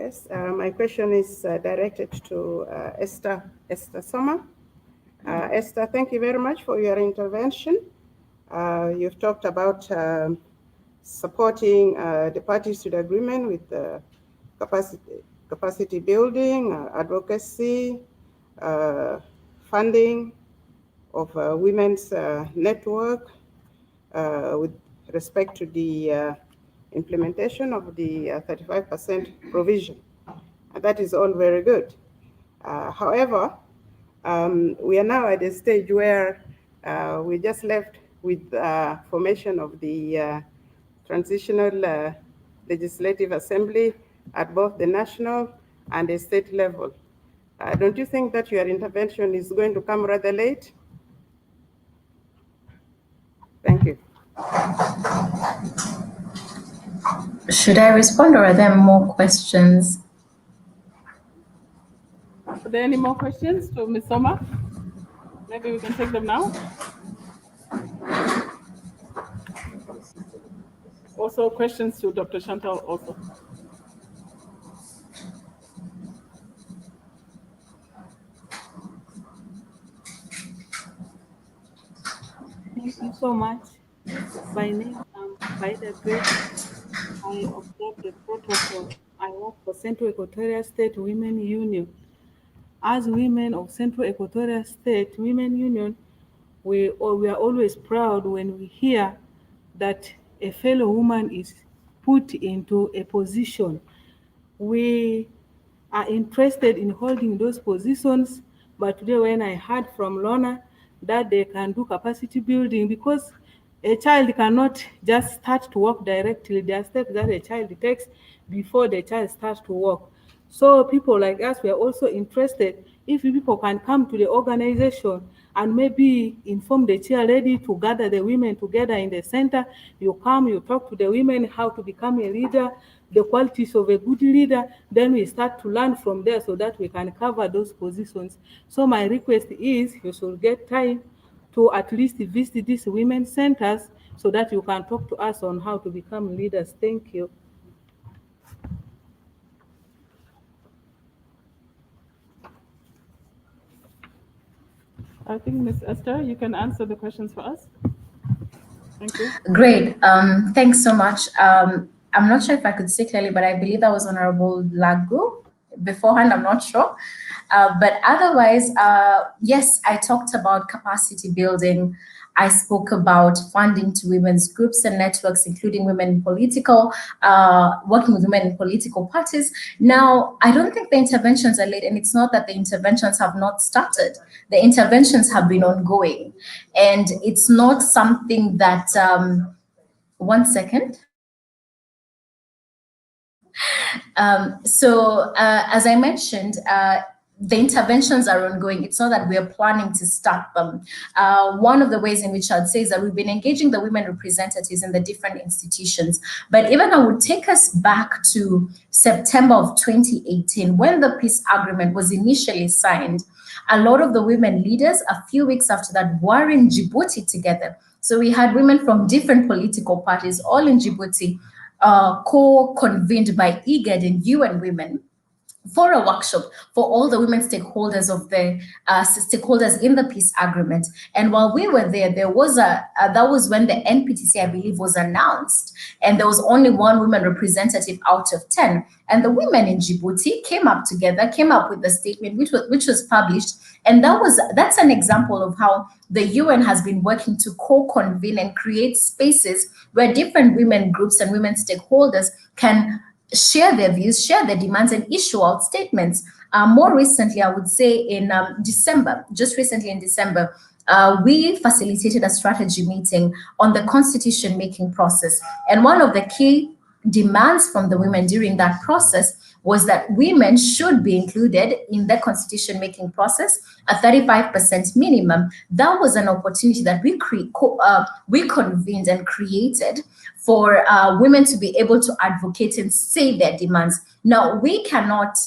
Yes, my question is directed to Esther Soma. Esther, thank you very much for your intervention. You've talked about supporting the parties to the agreement with capacity building, advocacy, funding of women's network with respect to the implementation of the 35% provision. That is all very good. However, we are now at a stage where we just left with formation of the transitional legislative assembly at both the national and the state level. Don't you think that your intervention is going to come rather late? Thank you. Should I respond or are there more questions? Are there any more questions to Ms. Soma? Maybe we can take them now. Also questions to Dr. Chantal also. Thank you so much. My name is Faida Grace. I observe the protocol. I work for Central Equatorial State Women Union. As women of Central Equatorial State Women Union, we are always proud when we hear that a fellow woman is put into a position. We are interested in holding those positions, but today when I heard from Lorna that they can do capacity building, because a child cannot just start to work directly. There are steps that a child takes before the child starts to work. So people like us, we are also interested if people can come to the organization and maybe inform the chair lady to gather the women together in the center. You come, you talk to the women how to become a leader, the qualities of a good leader, then we start to learn from there so that we can cover those positions. So my request is you should get time to at least visit these women centers so that you can talk to us on how to become leaders. Thank you. I think Ms. Esther, you can answer the questions for us. Thank you. Great. Thanks so much. I'm not sure if I could say clearly, but I believe that was Honorable Lagu. Beforehand, I'm not sure. But otherwise, yes, I talked about capacity building. I spoke about funding to women's groups and networks, including women in political, working with women in political parties. Now, I don't think the interventions are late, and it's not that the interventions have not started. The interventions have been ongoing, and it's not something that, one second. As I mentioned, the interventions are ongoing. It's not that we are planning to start them. One of the ways in which I'd say is that we've been engaging the women representatives in the different institutions. But even I would take us back to September of 2018, when the peace agreement was initially signed. A lot of the women leaders, a few weeks after that, were in Djibouti together. So we had women from different political parties, all in Djibouti, co-convened by IGAD and UN Women, for a workshop for all the women stakeholders of the stakeholders in the peace agreement. And while we were there, there was that was when the NPTC, I believe, was announced, and there was only one woman representative out of 10. And the women in Djibouti came up with a statement which was published. And that's an example of how the UN has been working to co-convene and create spaces where different women groups and women stakeholders can share their views, share their demands, and issue out statements. More recently, I would say in December, just recently in December, we facilitated a strategy meeting on the constitution making process. And one of the key demands from the women during that process was that women should be included in the constitution making process, a 35% minimum. That was an opportunity that we convened and created for women to be able to advocate and say their demands. Now, we cannot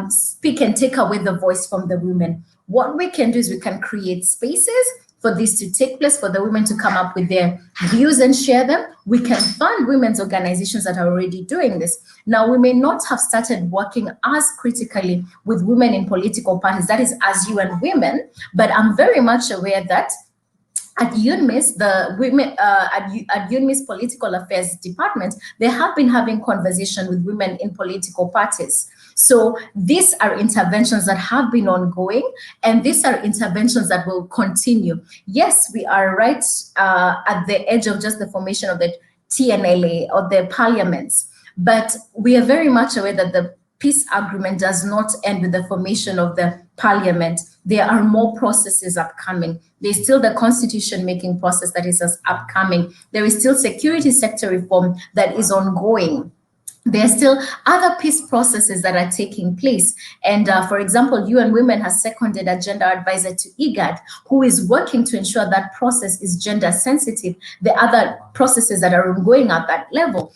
speak and take away the voice from the women. What we can do is we can create spaces for this to take place, for the women to come up with their views and share them. We can fund women's organizations that are already doing this. Now, we may not have started working as critically with women in political parties, that is as UN Women, but I'm very much aware that at UNMISS, the women at UNMISS Political Affairs Department, they have been having conversation with women in political parties. So these are interventions that have been ongoing, and these are interventions that will continue. Yes, we are right at the edge of just the formation of the TNLA or the parliaments, but we are very much aware that the peace agreement does not end with the formation of the parliament. There are more processes upcoming. There's still the constitution making process that is upcoming. There is still security sector reform that is ongoing. There are still other peace processes that are taking place. And for example, UN Women has seconded a gender advisor to IGAD, who is working to ensure that process is gender sensitive. The other processes that are ongoing at that level,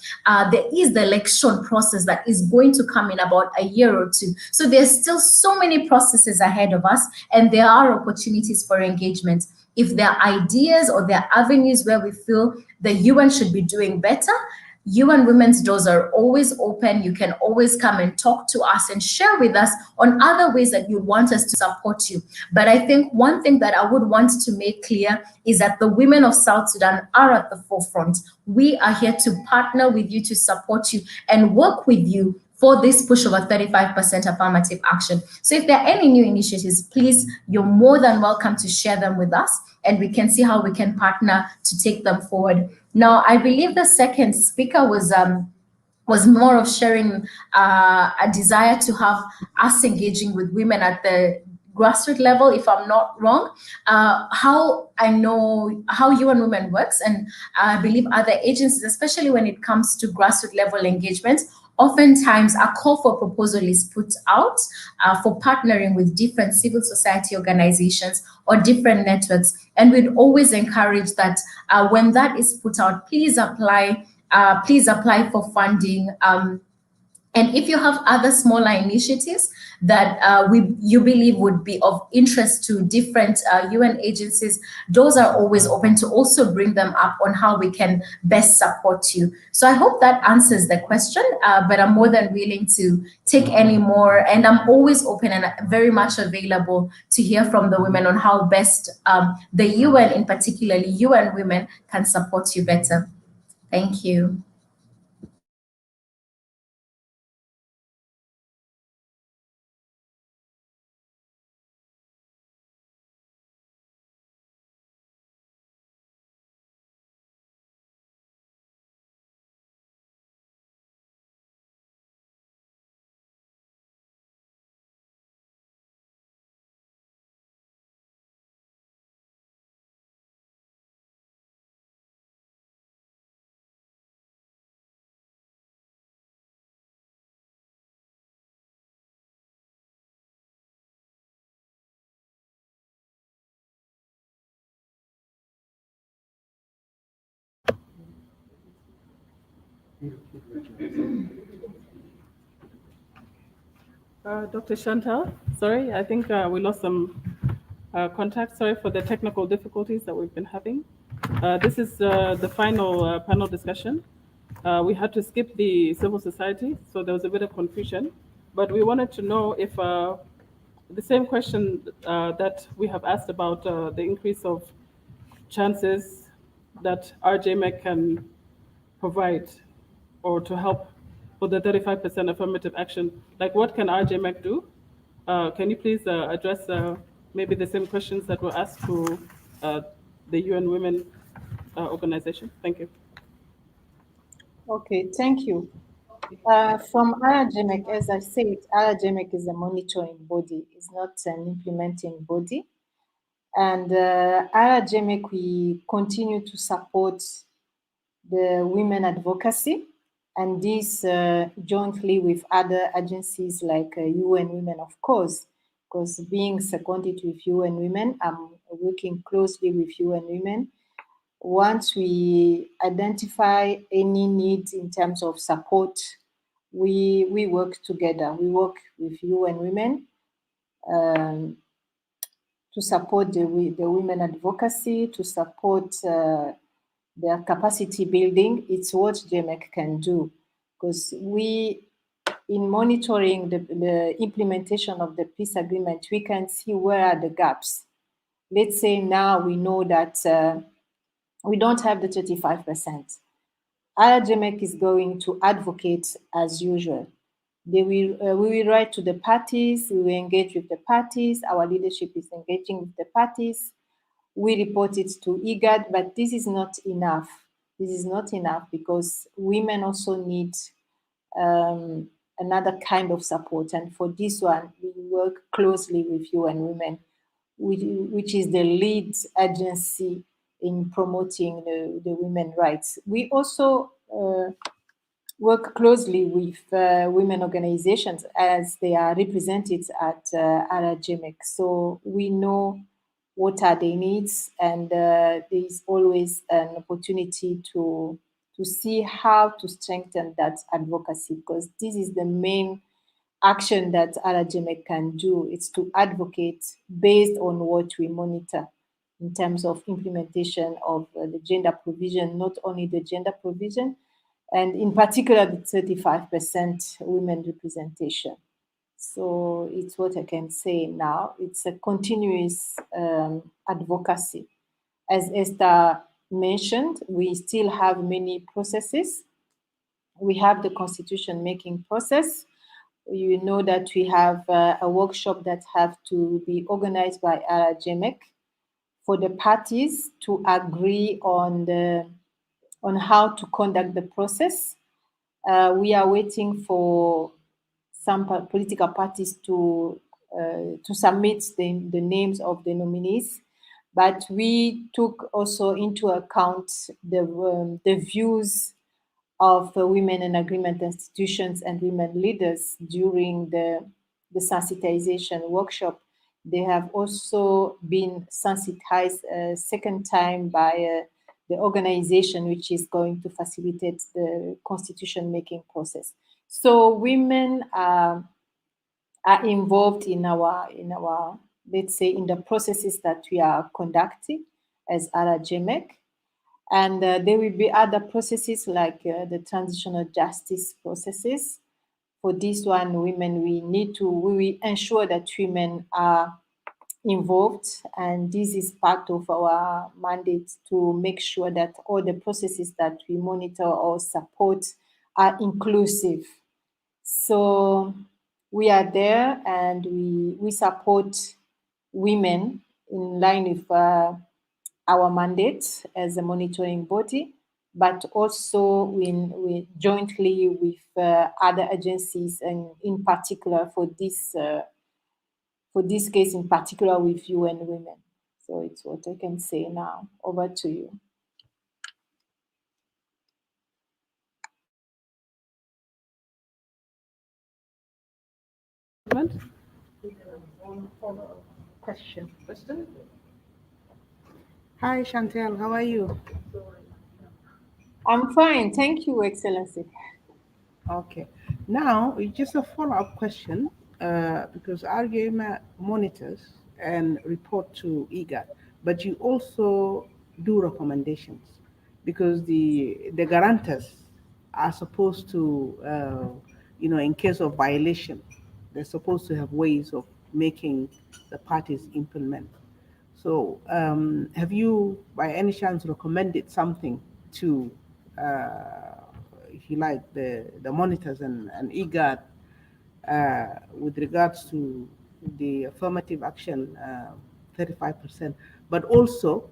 there is the election process that is going to come in about a year or two. So there's still so many processes ahead of us, and there are opportunities for engagement. If there are ideas or there are avenues where we feel the UN should be doing better, UN Women's doors are always open. You can always come and talk to us and share with us on other ways that you want us to support you. But I think one thing that I would want to make clear is that the women of South Sudan are at the forefront. We are here to partner with you, to support you and work with you for this push of a 35% affirmative action. So if there are any new initiatives, please, you're more than welcome to share them with us, and we can see how we can partner to take them forward. Now, I believe the second speaker was more of sharing a desire to have us engaging with women at the grassroots level, if I'm not wrong. How I know how UN Women works, and I believe other agencies, especially when it comes to grassroots level engagement, oftentimes a call for proposal is put out for partnering with different civil society organizations or different networks. And we'd always encourage that when that is put out, please apply for funding. And if you have other smaller initiatives that you believe would be of interest to different UN agencies, those are always open to also bring them up on how we can best support you. So I hope that answers the question, but I'm more than willing to take any more, and I'm always open and very much available to hear from the women on how best the UN, in particularly UN Women, can support you better. Thank you. Dr. Chantal, sorry, I think we lost some contact. Sorry for the technical difficulties that we've been having. This is the final panel discussion. We had to skip the civil society, so there was a bit of confusion. But we wanted to know if the same question that we have asked about the increase of chances that RJMEC can provide or to help with the 35% affirmative action. Like, what can RJMEC do? Can you please address maybe the same questions that were asked to the UN Women organization? Thank you. Okay, thank you. From RJMEC, as I said, RJMEC is a monitoring body, it's not an implementing body. And RJMEC, we continue to support the women advocacy, and this jointly with other agencies like UN Women, of course, because being seconded with UN Women, I'm working closely with UN Women. Once we identify any needs in terms of support, we work together. We work with UN Women to support the women advocacy, to support their capacity building. It's what GMEC can do, because we, in monitoring the implementation of the peace agreement, we can see where are the gaps. Let's say now we know that we don't have the 35%. GMEC is going to advocate as usual. We will write to the parties, we will engage with the parties, our leadership is engaging with the parties, we report it to IGAD, but this is not enough. This is not enough because women also need another kind of support. And for this one, we work closely with UN Women, which is the lead agency in promoting the women rights. We also work closely with women organizations as they are represented at GMEC. So we know what are their needs, and there is always an opportunity to see how to strengthen that advocacy, because this is the main action that GMEC can do. It's to advocate based on what we monitor in terms of implementation of the gender provision, not only the gender provision, and in particular the 35% women representation. So it's what I can say now. It's a continuous advocacy. As Esther mentioned, we still have many processes. We have the constitution making process. You know that we have a workshop that have to be organized by GMEC for the parties to agree on how to conduct the process. We are waiting for some political parties to submit the names of the nominees, but we took also into account the views of women in agreement institutions and women leaders during the sensitization workshop. They have also been sensitized a second time by the organization which is going to facilitate the constitution making process. So women are involved in our, let's say, in the processes that we are conducting as GMEC. And there will be other processes like the transitional justice processes. For this one, women, we will ensure that women are involved, and this is part of our mandate to make sure that all the processes that we monitor or support are inclusive. So we are there, and we support women in line with our mandate as a monitoring body, but also we jointly with other agencies, and in particular for this case in particular with UN Women. So it's what I can say now. Over to you. One follow-up question. Hi, Chantel, how are you? I'm fine, thank you, Excellency. Okay, now it's just a follow-up question because RGM monitors and report to IGAD, but you also do recommendations because the guarantors are supposed to, in case of violation, they're supposed to have ways of making the parties implement. So have you, by any chance, recommended something to, if you like, the monitors and IGAD with regards to the affirmative action 35%, but also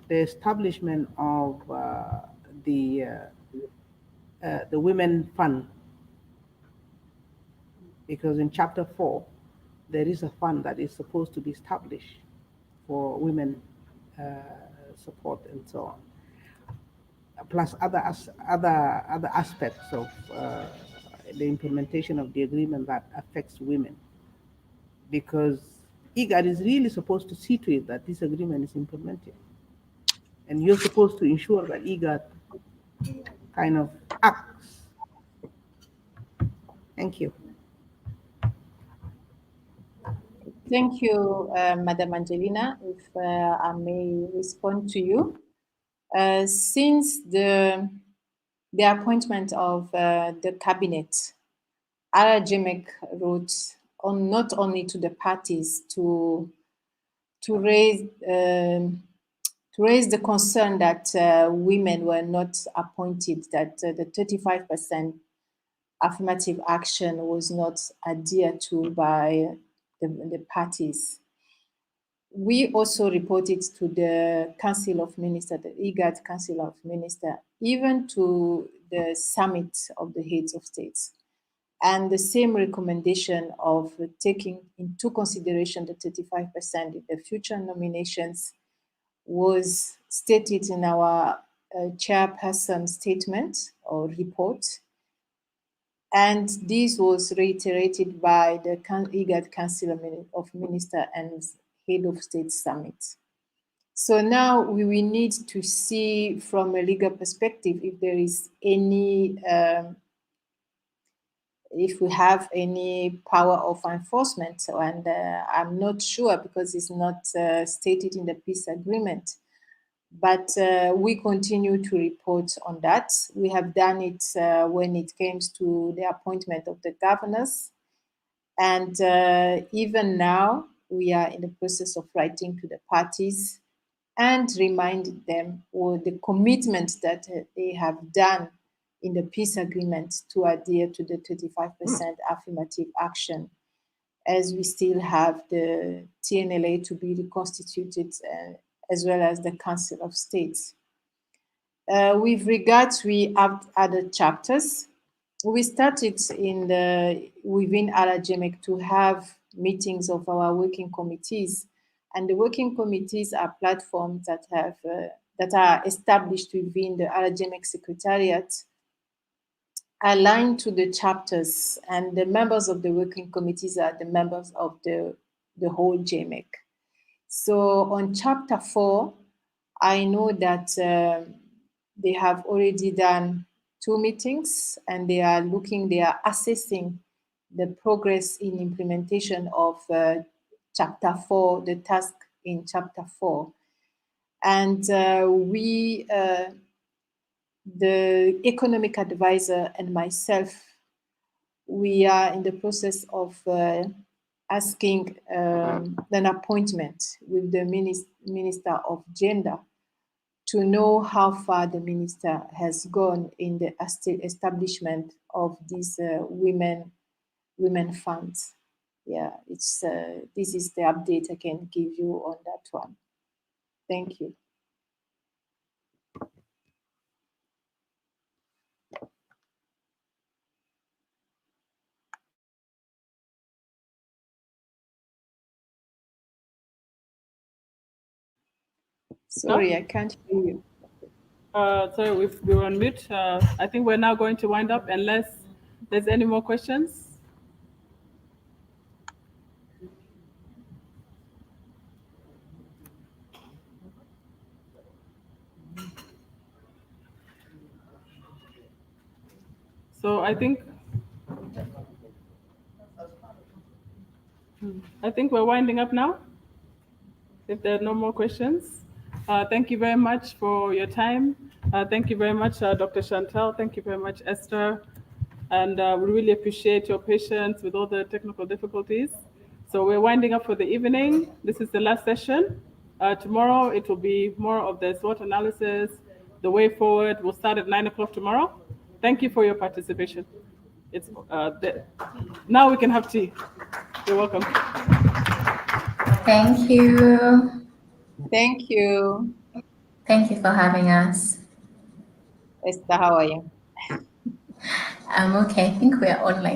the establishment of the Women Fund? Because in Chapter 4, there is a fund that is supposed to be established for women support and so on, plus other aspects of the implementation of the agreement that affects women, because IGAD is really supposed to see to it that this agreement is implemented, and you're supposed to ensure that IGAD kind of acts. Thank you. Thank you, Madam Angelina. If I may respond to you. Since the appointment of the cabinet, Arajemek wrote on not only to the parties to raise the concern that women were not appointed, that the 35% affirmative action was not adhered to by the parties. We also reported to the Council of Ministers, the IGAD Council of Ministers, even to the summit of the heads of states. And the same recommendation of taking into consideration the 35% in the future nominations was stated in our chairperson statement or report. And this was reiterated by the IGAD Council of Ministers and Head of State Summit. So now we will need to see from a legal perspective if there is any, if we have any power of enforcement. And I'm not sure because it's not stated in the peace agreement. But we continue to report on that. We have done it when it comes to the appointment of the governors. And even now, we are in the process of writing to the parties and reminding them of the commitment that they have done in the peace agreement to adhere to the 35% affirmative action, as we still have the TNLA to be reconstituted as well as the Council of States. With regards, we have other chapters. We started within Arajemek to have meetings of our working committees, and the working committees are platforms that are established within the Arajemek Secretariat, aligned to the chapters, and the members of the working committees are the members of the whole JMEC. So on chapter 4, I know that they have already done 2 meetings, and they are assessing the progress in implementation of chapter 4, the task in chapter 4. And the economic advisor and myself, we are in the process of asking an appointment with the Minister of Gender to know how far the minister has gone in the establishment of these women funds. Yeah, this is the update I can give you on that one. Thank you. Sorry, I can't hear you. Sorry, we were on mute. I think we're now going to wind up unless there's any more questions. So I think we're winding up now. If there are no more questions, thank you very much for your time. Thank you very much, Dr. Chantal. Thank you very much, Esther. And we really appreciate your patience with all the technical difficulties. So we're winding up for the evening. This is the last session. Tomorrow, it will be more of the SWOT analysis, the way forward. We'll start at 9 o'clock tomorrow. Thank you for your participation. It's now we can have tea. You're welcome. Thank you. Thank you. Thank you for having us. Esther, how are you? I'm okay. I think we're online.